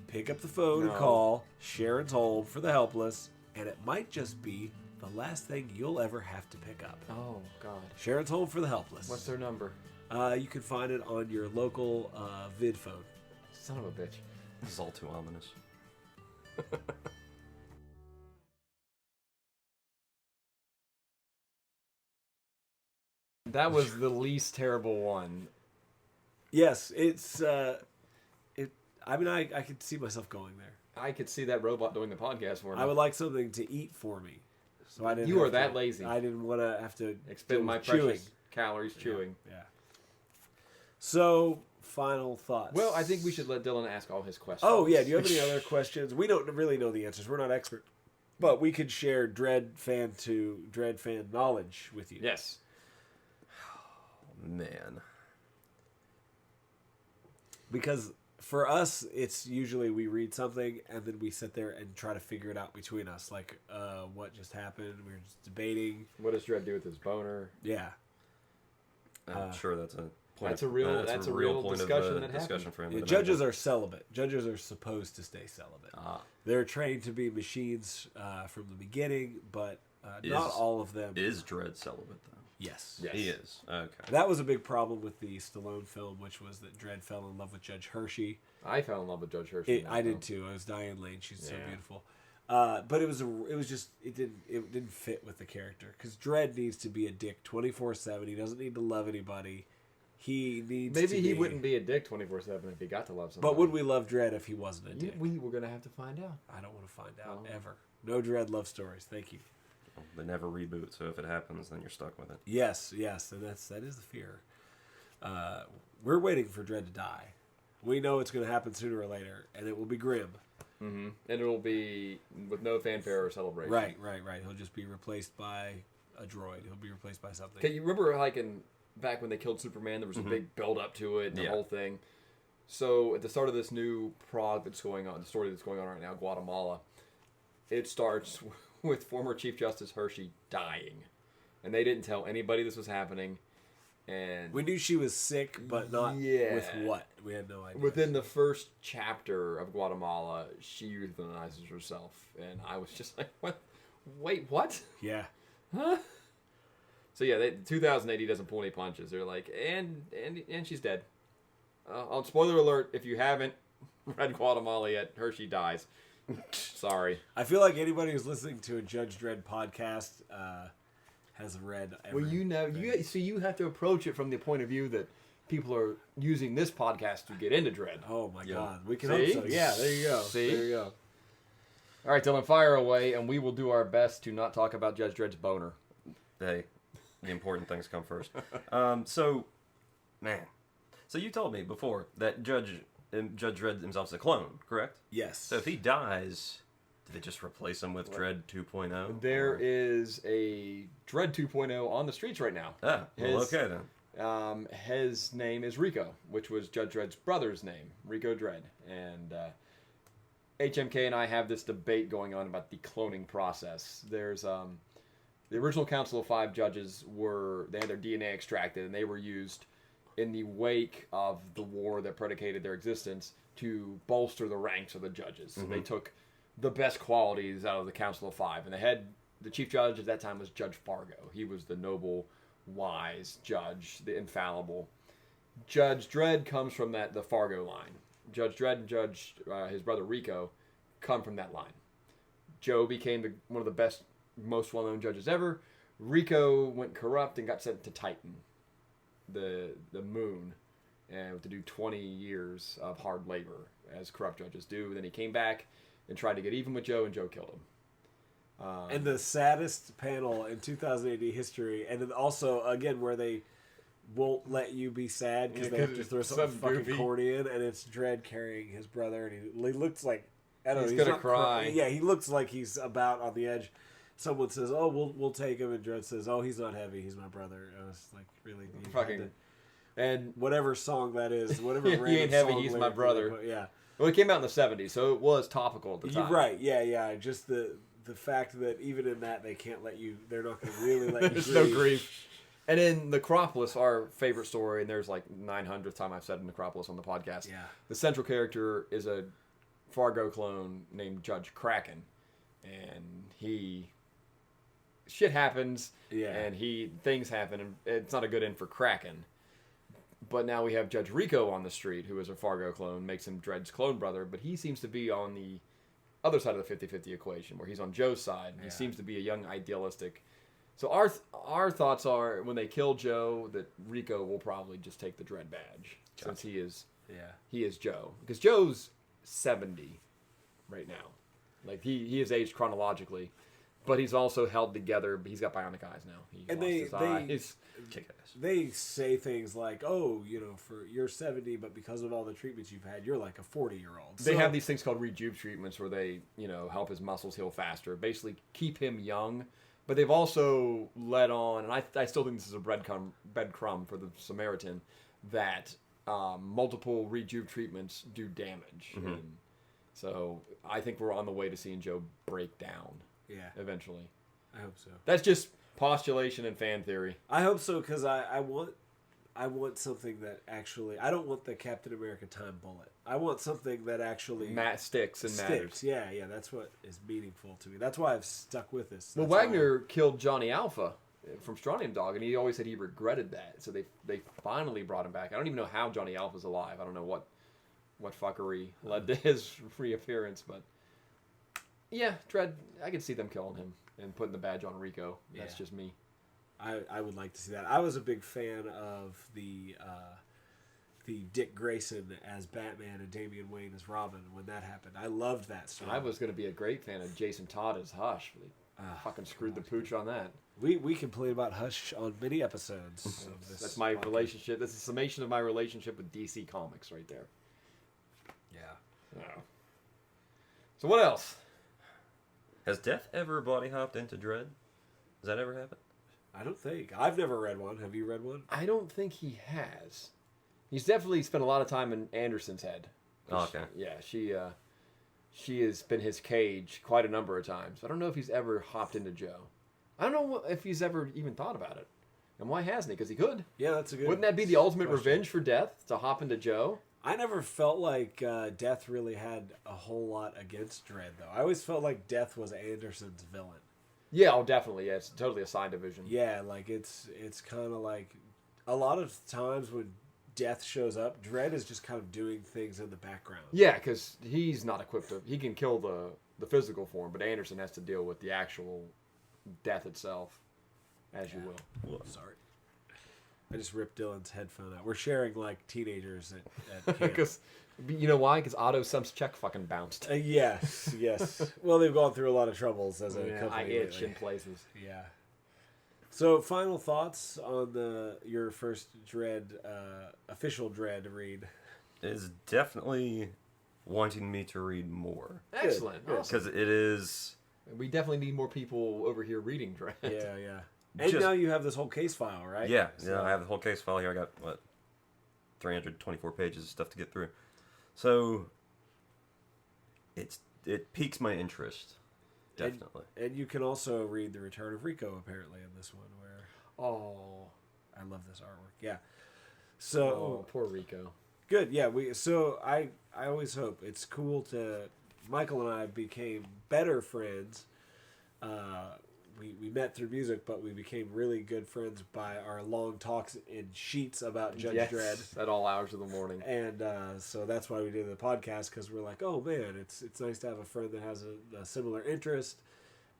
pick up the phone and No. call Sharon's Home for the Helpless, and it might just be the last thing you'll ever have to pick up. Oh God. Sharon's Home for the Helpless. What's their number? You can find it on your local vid phone. Son of a bitch. This is all too ominous. That was the least terrible one. Yes, it's I mean, I could see myself going there. I could see that robot doing the podcast for me. I would like something to eat for me, so I didn't. You have are that to- lazy. I didn't want to have to Expend deal my with chewing. precious calories chewing. Yeah. So, final thoughts. Well, I think we should let Dylan ask all his questions. Oh yeah, do you have any other questions? We don't really know the answers. We're not experts, but we could share Dredd fan knowledge with you. Yes. Man. Because for us, it's usually we read something and then we sit there and try to figure it out between us. Like, what just happened? We were just debating. What does Dredd do with his boner? Yeah. I'm sure that's a point. That's a real point discussion of that discussion for him. Yeah, to judges imagine. are celibate. Judges are supposed to stay celibate. Ah. They're trained to be machines from the beginning, but not all of them. Is Dredd celibate though? Yes. Yes. He is. Okay. That was a big problem with the Stallone film, which was that Dredd fell in love with Judge Hershey. I fell in love with Judge Hershey. I did too. I was Diane Lane. She's so beautiful. But it didn't fit with the character because Dredd needs to be a dick 24/7. He doesn't need to love anybody. He needs. Maybe to he be, wouldn't be a dick 24/7 if he got to love somebody. But would we love Dredd if he wasn't a dick? We were gonna have to find out. I don't want to find out ever. No Dredd love stories. Thank you. They never reboot, so if it happens, then you're stuck with it. Yes, and that is the fear. We're waiting for Dredd to die. We know it's going to happen sooner or later, and it will be grim. Mm-hmm. And it will be with no fanfare or celebration. Right. He'll just be replaced by a droid. He'll be replaced by something. Okay, you remember back when they killed Superman, there was a big build up to it and the Yeah. whole thing. So at the start of this new prog that's going on, the story that's going on right now, Guatemala, it starts with former Chief Justice Hershey dying. And they didn't tell anybody this was happening. And We knew she was sick, but not with what. We had no idea. within the first chapter of Guatemala, she euthanizes herself. And I was just like, what? Wait, what? Yeah. Huh? So yeah, 2080 doesn't pull any punches. They're like, and she's dead. On spoiler alert, if you haven't read Guatemala yet, Hershey dies. Sorry. I feel like anybody who's listening to a Judge Dredd podcast has read. Well, you have to approach it from the point of view that people are using this podcast to get into Dredd. Oh my Yeah. God, we can See? hope so. Yeah, there you go. See? There you go. All right, Dylan, fire away, and we will do our best to not talk about Judge Dredd's boner. Hey, the important things come first. So you told me before that Judge Dredd himself is a clone, correct? Yes. So if he dies, do they just replace him with Dredd 2.0? There is a Dredd 2.0 on the streets right now. Ah, well, okay then. His name is Rico, which was Judge Dredd's brother's name, Rico Dredd. And HMK and I have this debate going on about the cloning process. There's the original Council of 5 judges they had their DNA extracted, and they were used in the wake of the war that predicated their existence to bolster the ranks of the judges. So they took the best qualities out of the Council of 5, and the chief judge at that time was Judge Fargo. He was the noble, wise judge, the infallible. Judge Dredd comes from the Fargo line. Judge Dredd and his brother Rico come from that line. Joe became one of the best, most well-known judges ever. Rico went corrupt and got sent to Titan, the moon, and to do 20 years of hard labor, as corrupt judges do. Then he came back and tried to get even with Joe, and Joe killed him. And the saddest panel in 2080 history, and then also, again, where they won't let you be sad because they have to throw something fucking goofy corny in, and it's Dredd carrying his brother, and he looks like, I don't know, He's he's gonna not cry. Yeah, he looks like he's about on the edge. Someone says, "Oh, we'll take him," and Dredd says, "Oh, he's not heavy. He's my brother." I was like, "Really?" You had to- And whatever song that is, whatever He random ain't heavy, song he's my lyric brother. but yeah, well, it came out in the 70s, so it was topical at the you're time. right. Yeah. Just the fact that even in that they can't let you. They're not going to really let you. There's no grief. And in Necropolis, our favorite story, and there's like 900th time I've said Necropolis on the podcast. Yeah. The central character is a Fargo clone named Judge Kraken, and shit happens, Yeah. and things happen, and it's not a good end for Kraken. But now we have Judge Rico on the street, who is a Fargo clone, makes him Dredd's clone brother, but he seems to be on the other side of the 50-50 equation, where he's on Joe's side, and he seems to be a young, idealistic. So our thoughts are, when they kill Joe, that Rico will probably just take the Dredd badge, since he is Joe. Because Joe's 70 right now. Like, he is aged chronologically, but he's also held together. But he's got bionic eyes now. He And lost his eyes. Kick-ass. They say things like, "Oh, for you're 70, but because of all the treatments you've had, you're like a 40-year-old." They have these things called rejuve treatments where they, help his muscles heal faster, basically keep him young. But they've also let on, and I still think this is a breadcrumb for the Samaritan, that multiple rejuve treatments do damage. Mm-hmm. And so I think we're on the way to seeing Joe break down. Yeah, Eventually. I hope so. That's just postulation and fan theory. I hope so because I want something that actually. I don't want the Captain America time bullet. I want something that actually Sticks and matters. sticks. Yeah, that's what is meaningful to me. That's why I've stuck with this. Well, That's Wagner killed Johnny Alpha from Strontium Dog, and he always said he regretted that. So they finally brought him back. I don't even know how Johnny Alpha's alive. I don't know what fuckery led to his reappearance, but yeah, Dredd. I could see them killing him and putting the badge on Rico. That's just me. I would like to see that. I was a big fan of the Dick Grayson as Batman and Damian Wayne as Robin when that happened. I loved that story. I was going to be a great fan of Jason Todd as Hush. But they fucking screwed the pooch on that. We complain about Hush on many episodes of this. That's my podcast. relationship. That's a summation of my relationship with DC Comics right there. Yeah. Oh. So what else? Has Death ever body hopped into Dredd? Has that ever happened? I don't think. I've never read one. Have you read one? I don't think he has. He's definitely spent a lot of time in Anderson's head. Oh, okay. She has been his cage quite a number of times. I don't know if he's ever hopped into Joe. I don't know if he's ever even thought about it. And why hasn't he? Because he could. Yeah, that's a good. Wouldn't that be the ultimate question. revenge for Death, to hop into Joe? I never felt like Death really had a whole lot against Dredd, though. I always felt like Death was Anderson's villain. Yeah, oh, definitely. Yeah, it's totally a side division. Yeah, like it's kind of like a lot of times when Death shows up, Dredd is just kind of doing things in the background. Yeah, because he's not equipped to... He can kill the physical form, but Anderson has to deal with the actual death itself, as you will. Sorry. I just ripped Dylan's headphone out. We're sharing like teenagers at camp. Because, you know why? Because Otto Semp's check fucking bounced. Yes. Well, they've gone through a lot of troubles as a I company. itch lately. in places. Yeah. So, final thoughts on your first Dredd, official Dredd read? Is definitely wanting me to read more. Excellent. Good. Awesome. Because it is... We definitely need more people over here reading Dredd. Yeah. And Just- now you have this whole case file, right? Yeah, So- I have the whole case file here. I got, 324 pages of stuff to get through. So, it piques my interest. Definitely. And you can also read The Return of Rico, apparently, in this one, where... Oh. I love this artwork. Yeah. So... Oh, poor Rico. Good, yeah. I always hope it's cool to. Michael and I became better friends. We met through music, but we became really good friends by our long talks in sheets about Judge Dredd. At all hours of the morning. And so that's why we did the podcast, because we're like, oh man, it's nice to have a friend that has a similar interest.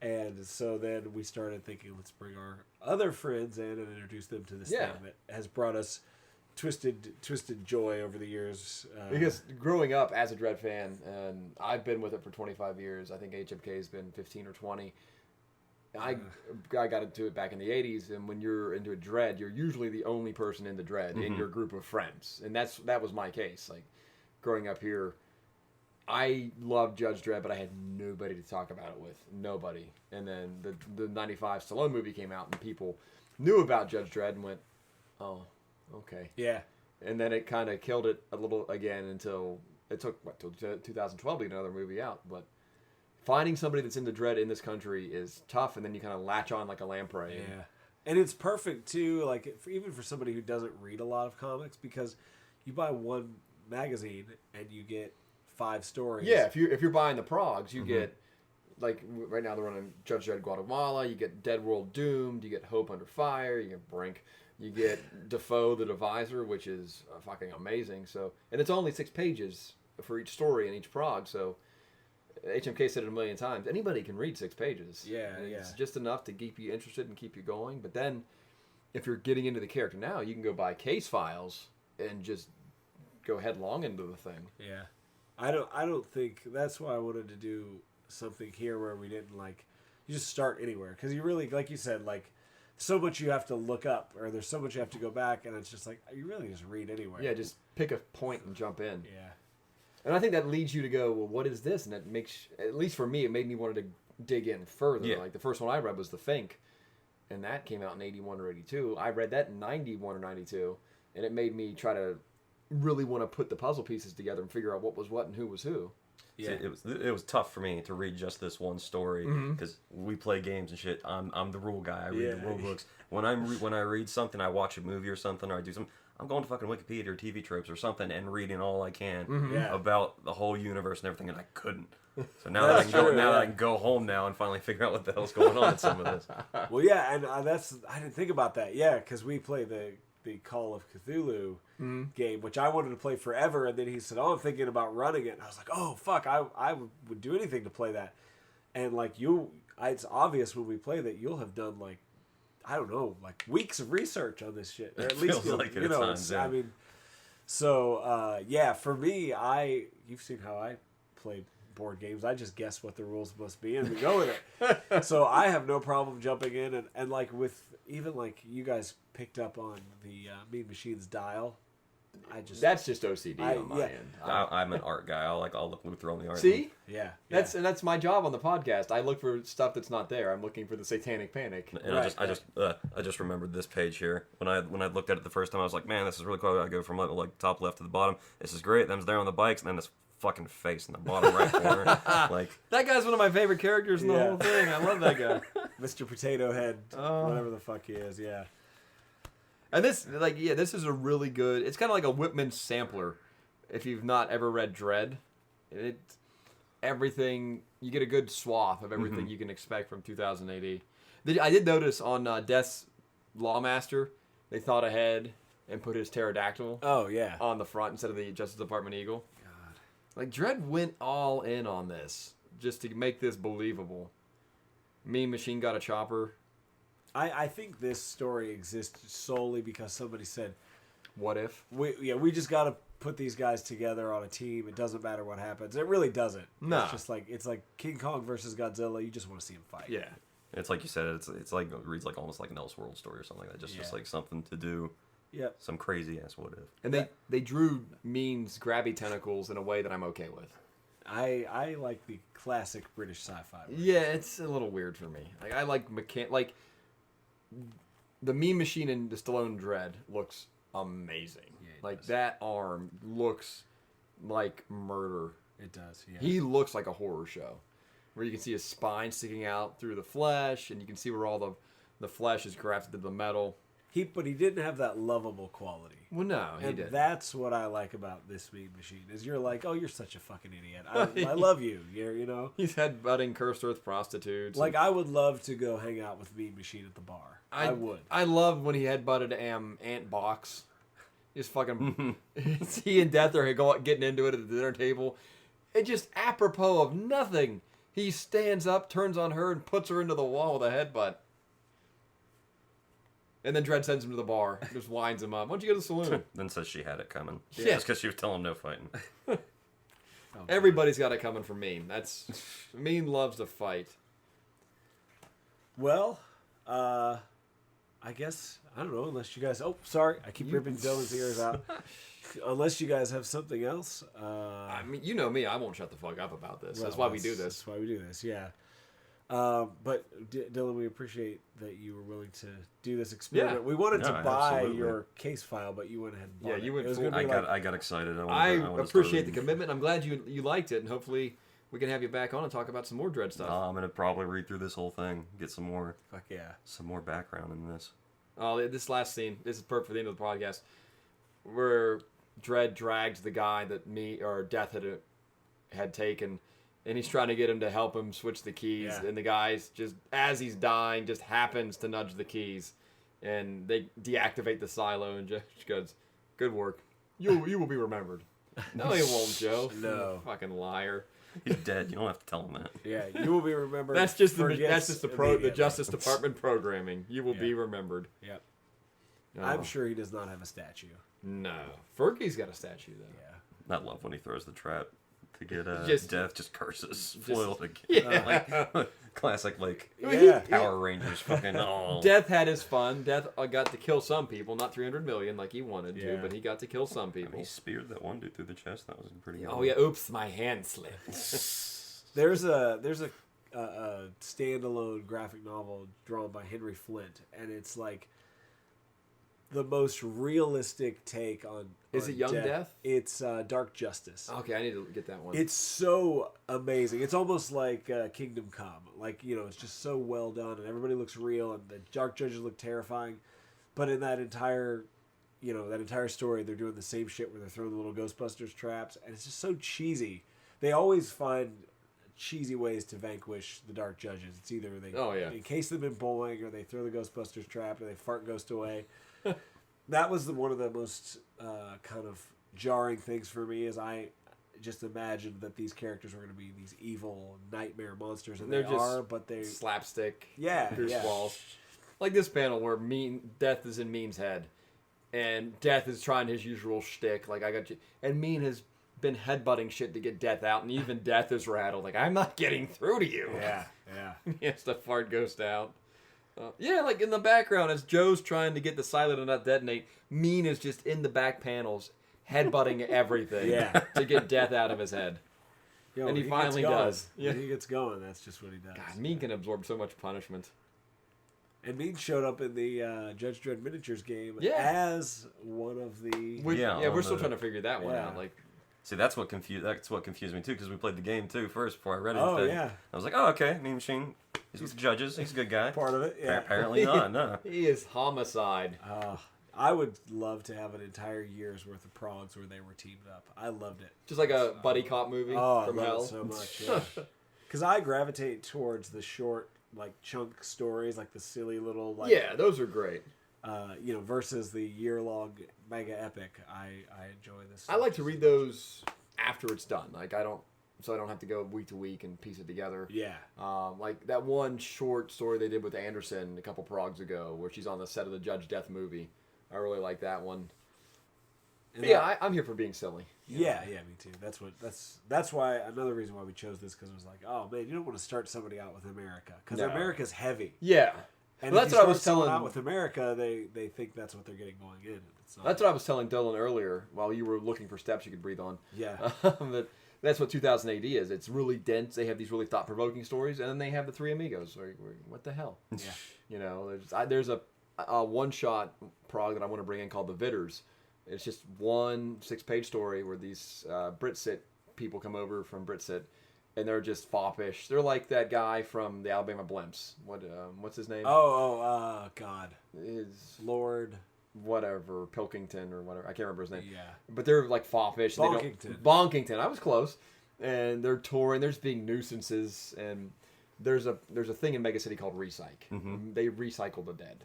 And so then we started thinking, let's bring our other friends in and introduce them to this thing that has brought us twisted joy over the years. Because growing up as a Dredd fan, and I've been with it for 25 years, I think HMK has been 15 or 20. I got into it back in the 80s, and when you're into a Dredd, you're usually the only person in the Dredd in your group of friends. And that was my case. Like, growing up here, I loved Judge Dredd, but I had nobody to talk about it with. Nobody. And then the 95 Stallone movie came out, and people knew about Judge Dredd and went, oh, okay. Yeah. And then it kind of killed it a little again until it took, till 2012 to get another movie out. But finding somebody that's into Dredd in this country is tough, and then you kind of latch on like a lamprey. Yeah. And it's perfect, too, like, even for somebody who doesn't read a lot of comics, because you buy one magazine and you get 5 stories. Yeah, if you're buying the progs, you get, like, right now they're running Judge Dredd Guatemala, you get Dead World Doomed, you get Hope Under Fire, you get Brink, you get Defoe the Divisor, which is fucking amazing. So, and it's only 6 pages for each story in each prog, so HMK said it a million times. Anybody can read 6 pages. Yeah, And yeah. It's just enough to keep you interested and keep you going. But then, if you're getting into the character now, you can go buy case files and just go headlong into the thing. Yeah. I don't think that's why I wanted to do something here where we didn't you just start anywhere, because you really, like you said, so much you have to look up, or there's so much you have to go back, and it's just you really just read anywhere. Yeah, just pick a point and jump in. Yeah. And I think that leads you to go, well, what is this? And it makes, at least for me, it made me want to dig in further. Yeah. Like the first one I read was The Fink, and that came out in 81 or 82. I read that in 91 or 92, and it made me try to really want to put the puzzle pieces together and figure out what was what and who was who. Yeah. See, it was tough for me to read just this one story because we play games and shit. I'm the rule guy. I read the rule books. When I read something, I watch a movie or something, or I do something. I'm going to fucking Wikipedia or TV tropes or something and reading all I can Yeah. about the whole universe and everything, and I couldn't. So now that I can go home now and finally figure out what the hell's going on in some of this. Well, yeah, and I didn't think about that. Yeah, because we play the Call of Cthulhu game, which I wanted to play forever, and then he said, "Oh, I'm thinking about running it." And I was like, "Oh, fuck, I would do anything to play that." And it's obvious when we play that you'll have done I don't know, weeks of research on this shit, or at least feels like it at times, yeah. I mean, so yeah, for me, you've seen how I play board games. I just guess what the rules must be and we go with it. So I have no problem jumping in and with even you guys picked up on the Mean Machines Dial That's just OCD on my end. I'm an art guy. I'll look through on the art. See? yeah. That's my job on the podcast. I look for stuff that's not there. I'm looking for the satanic panic. And I just remembered this page here. When I looked at it the first time, I was like, man, this is really cool. I go from like top left to the bottom. This is great. Them's there on the bikes, and then this fucking face in the bottom right corner. Like, that guy's one of my favorite characters in the whole thing. I love that guy. Mr. Potato Head, whatever the fuck he is. Yeah. And this is a really good. It's kind of like a Whitman sampler. If you've not ever read Dredd, everything you get a good swath of everything you can expect from 2000 AD. I did notice on Death's Lawmaster, they thought ahead and put his pterodactyl. Oh yeah. On the front instead of the Justice Department eagle. God, like Dredd went all in on this just to make this believable. Mean Machine got a chopper. I think this story exists solely because somebody said, "What if?" We just got to put these guys together on a team. It doesn't matter what happens. It really doesn't. No. It's like King Kong versus Godzilla. You just want to see them fight. Yeah. it's like you said. It's like it reads like almost like an Elseworld story or something like that. Just like something to do. Yep. Some crazy ass what if. And they drew Mean's grabby tentacles in a way that I'm okay with. I like the classic British sci-fi. Yeah, it's a little weird for me. Like I like the Mean Machine in the Stallone Dredd looks amazing. Yeah, that arm looks like murder. It does. Yeah. He looks like a horror show, where you can see his spine sticking out through the flesh, and you can see where all the flesh is grafted to the metal. But he didn't have that lovable quality. Well, no, he and didn't. That's what I like about this Mean Machine. Is you're like, oh, you're such a fucking idiot. I love you. You know. He's headbutting cursed earth prostitutes. Like I would love to go hang out with Mean Machine at the bar. I would. I loved when he headbutted Aunt Box. Just fucking. He and Death are getting into it at the dinner table. It just apropos of nothing. He stands up, turns on her, and puts her into the wall with a headbutt. And then Dredd sends him to the bar. Just winds him up. Why don't you go to the saloon? Then says she had it coming. Yeah. Just because she was telling him no fighting. Everybody's got it coming from Mean. Mean loves to fight. Well, I guess, I don't know, unless you guys... Oh, sorry. I keep ripping Dylan's ears out. Unless you guys have something else. I mean, you know me. I won't shut the fuck up about this. That's why we do this. That's why we do this, yeah. But Dylan, we appreciate that you were willing to do this experiment. Yeah. We wanted to buy absolutely. your case file, but you went ahead and bought it. You went It was full- gonna be I got excited. I appreciate the commitment. I'm glad you liked it, and hopefully we can have you back on and talk about some more Dredd stuff. I'm gonna probably read through this whole thing, get some more Fuck yeah. some more background in this. Oh, this last scene. This is perfect for the end of the podcast, where Dredd drags the guy that Death had taken. And he's trying to get him to help him switch the keys. Yeah. And the guy's just, as he's dying, just happens to nudge the keys. And they deactivate the silo. And Joe goes, good work. You will be remembered. No, he won't, Joe. No. You fucking liar. He's dead. You don't have to tell him that. Yeah, you will be remembered. That's just the immediately. Justice Department programming. You will be remembered. Yep. Oh. I'm sure he does not have a statue. No. Fergie's got a statue, though. Yeah. I love when he throws the trap to get Death, just curses foiled again. Yeah. Like, classic, Yeah. Power Rangers fucking. Oh. Death had his fun. Death got to kill some people, not 300 million like he wanted to, Yeah. but he got to kill some I people. mean, he speared that one dude through the chest. That was pretty. Oh yeah, oops, my hand slipped. There's a standalone graphic novel drawn by Henry Flint, and it's like the most realistic take on. Is it Young Death? It's Dark Justice. Okay, I need to get that one. It's so amazing. It's almost like Kingdom Come. Like, it's just so well done, and everybody looks real, and the Dark Judges look terrifying. But in that entire story, they're doing the same shit where they're throwing the little Ghostbusters traps, and it's just so cheesy. They always find cheesy ways to vanquish the Dark Judges. It's either they encase them in bowling, or they throw the Ghostbusters trap, or they fart Ghost away. That was one of the most kind of jarring things for me, is I just imagined that these characters were going to be these evil nightmare monsters, and they're they just are, but they slapstick. pierce walls. Like this panel where Death is in Mean's head, and Death is trying his usual shtick, like I got you, and Mean has been headbutting shit to get Death out, and even Death is rattled, like I'm not getting through to you. Yeah. He has to fart Ghost out. Like in the background, as Joe's trying to get the silo to not detonate, Mean is just in the back panels, headbutting everything Yeah. to get death out of his head. Yo, And he gets finally going. does. When he gets going, that's just what he does. God, Mean can absorb so much punishment. And Mean showed up in the Judge Dredd miniatures game Yeah. as one of the... We're still trying to figure that one out. Like, See, that's what confused me too, because we played the game too first before I read Oh, anything. yeah. I was like, oh, okay, Mean Machine. He's with the judges. He's a good guy. part of it, yeah. Apparently not. No. he is homicide. I would love to have an entire year's worth of progs where they were teamed up. I loved it. Just like a buddy cop movie Oh, from I love hell. it so much, yeah. Because I gravitate towards the short, like, chunk stories, like the silly little, like... Yeah, those are great. Versus the year-long mega epic. I enjoy this. I like to read those after it's done. Like, I don't have to go week to week and piece it together. Yeah. Like that one short story they did with Anderson a couple progs ago, where she's on the set of the Judge Death movie. I really like that one. And Yeah, I'm here for being silly. Yeah, me too. That's why another reason why we chose this, because it was like, oh man, you don't want to start somebody out with America, because No. America's heavy. Yeah. And Well, if that's you what I start was someone telling. out with America, they think that's what they're getting going in. It's not. That's what I was telling Dylan earlier while you were looking for steps you could breathe on. Yeah. That's what 2000 AD is. It's really dense. They have these really thought-provoking stories, and then they have the Three Amigos. What the hell? Yeah. You know, there's a one-shot prog that I want to bring in called The Vitters. It's just one 6-page story where these Brit-Sit people come over from Brit-Sit, and they're just foppish. They're like that guy from the Alabama Blimps. What's his name? God. His Lord. whatever, Pilkington or whatever. I can't remember his name. Yeah. But they're like foppish. Bonkington. I was close. And they're touring. There's being nuisances. And there's a thing in Mega City called Recyc. Mm-hmm. They recycle the dead.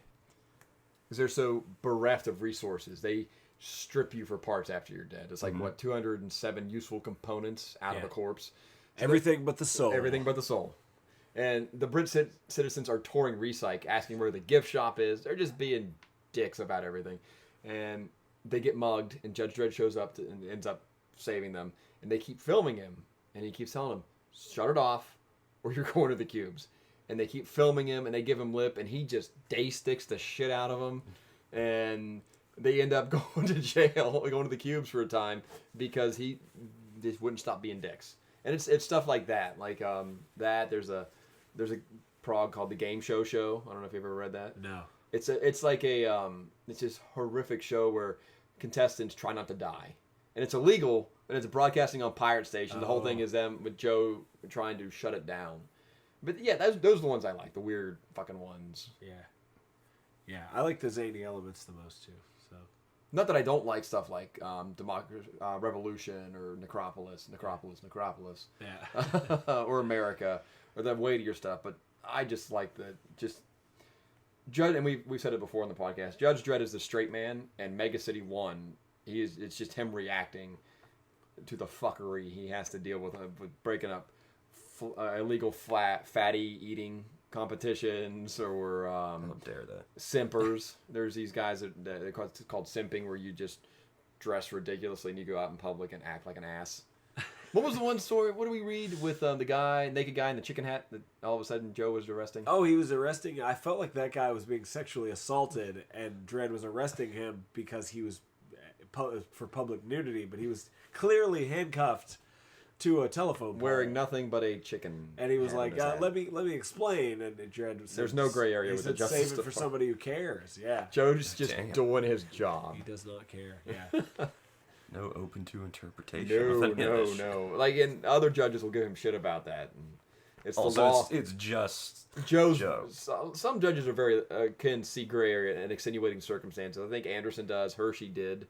Because they're so bereft of resources. They strip you for parts after you're dead. It's like, 207 useful components out of a corpse. Everything but the soul. Everything but the soul. And the Brit citizens are touring Recyc, asking where the gift shop is. They're just being dicks about everything. And they get mugged, and Judge Dredd shows up and ends up saving them. And they keep filming him, and he keeps telling them, shut it off, or you're going to the cubes. And they keep filming him, and they give him lip, and he just day sticks the shit out of them. And they end up going to jail, going to the cubes for a time, because he just wouldn't stop being dicks. And it's stuff like that. Like that. There's a prog called The Game Show Show. I don't know if you've ever read that. No. It's this horrific show where contestants try not to die, and it's illegal, and it's broadcasting on pirate station. The whole thing is them with Joe trying to shut it down. But yeah, those are the ones I like, the weird fucking ones. Yeah. I like the zany elements the most too. So. Not that I don't like stuff like Revolution or Necropolis, Yeah. or America, or that weightier stuff. But I just like Judge, and we've said it before on the podcast. Judge Dredd is the straight man, and Mega City 1, it's just him reacting to the fuckery he has to deal with breaking up illegal fatty eating competitions, or I don't dare that. Simpers. There's these guys that it's called simping, where you just dress ridiculously and you go out in public and act like an ass. What was the one story? What do we read with the naked guy in the chicken hat that all of a sudden Joe was arresting? Oh, he was arresting. I felt like that guy was being sexually assaulted, and Dredd was arresting him because he was for public nudity, but he was clearly handcuffed to a telephone pole, wearing nothing but a chicken. and he was hat like, in his hat. "Let me explain." And Dredd said, There's no gray area he with the said, Justice "Save it for Department." somebody who cares." Yeah, Joe's just Damn. doing his job. he does not care. Yeah, No open to interpretation. of any of this. No. Like, and other judges will give him shit about that. And it's the Also, law. it's just Joe. Joe. Some judges are very can see gray area and extenuating circumstances. I think Anderson does. Hershey did.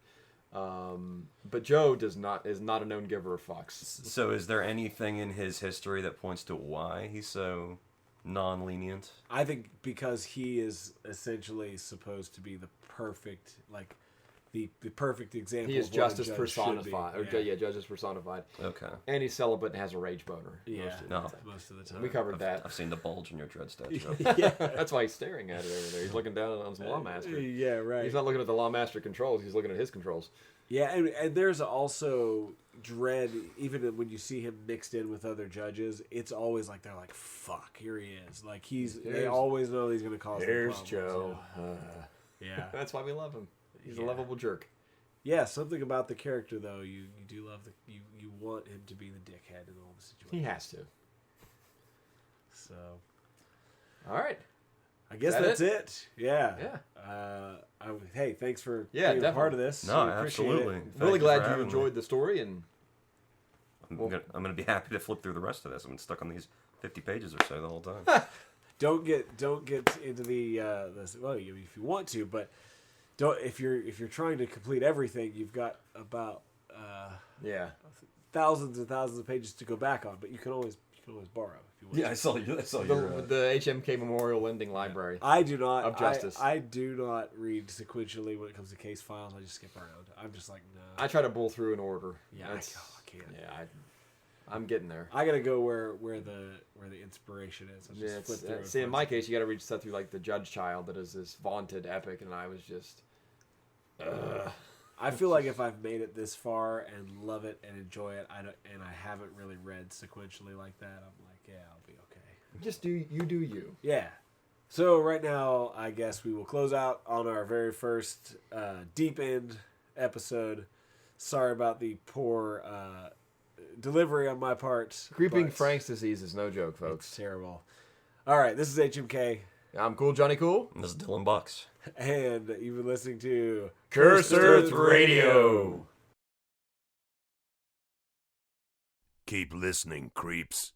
But Joe is not a known giver of fucks. So is there anything in his history that points to why he's so non-lenient? I think because he is essentially supposed to be the perfect, like, the perfect example. He is of what a justice judge personified. should be. Yeah, justice personified. Okay. And he's celibate and has a rage boner. Yeah, No. most of the time. We covered that. I've seen the bulge in your Dredd statue. Yeah, That's why he's staring at it over there. He's looking down on his Lawmaster. yeah, right. He's not looking at the Lawmaster controls. He's looking at his controls. Yeah, and there's also Dredd, even when you see him mixed in with other judges, it's always like they're like, fuck, here he is. Like, they always know he's going to cause them Here's problems, Joe. Yeah. That's why we love him. He's a Yeah. lovable jerk. Yeah, something about the character though. You do love you want him to be the dickhead in all the situations. He has to. So, All right. I guess that's it. Yeah. Yeah. Hey, thanks for Yeah, being a part of definitely. this. No, We appreciate absolutely. it. Thank Really you for glad you having me. enjoyed the story, and I'm gonna be happy to flip through the rest of this. I've been stuck on these 50 pages or so the whole time. Don't get into the this. Well, if you want to, but don't if you're trying to complete everything, you've got about yeah. thousands and thousands of pages to go back on. But you can always borrow if you want. Yeah, I saw your. The HMK Memorial Lending Library. I do not. Of justice. I do not read sequentially when it comes to case files. I just skip around. I'm just like, no. I try to bull through in order. Yeah, I can't. Yeah, I'm getting there. I gotta go where the inspiration is. I'll just flip through and See, in find my something. case, you got to read stuff through like the Judge Child that is this vaunted epic, and I was just. I feel like if I've made it this far and love it and enjoy it, and I haven't really read sequentially like that, I'm like, yeah, I'll be okay. Just do you. Yeah. So right now, I guess we will close out on our very first deep end episode. Sorry about the poor delivery on my part. Creeping but Frank's disease is no joke, It's folks. terrible. All right, this is HMK, I'm Cool Johnny Cool. This is Dylan Bucks. and you've been listening to Cursed Earth Radio. Keep listening, creeps.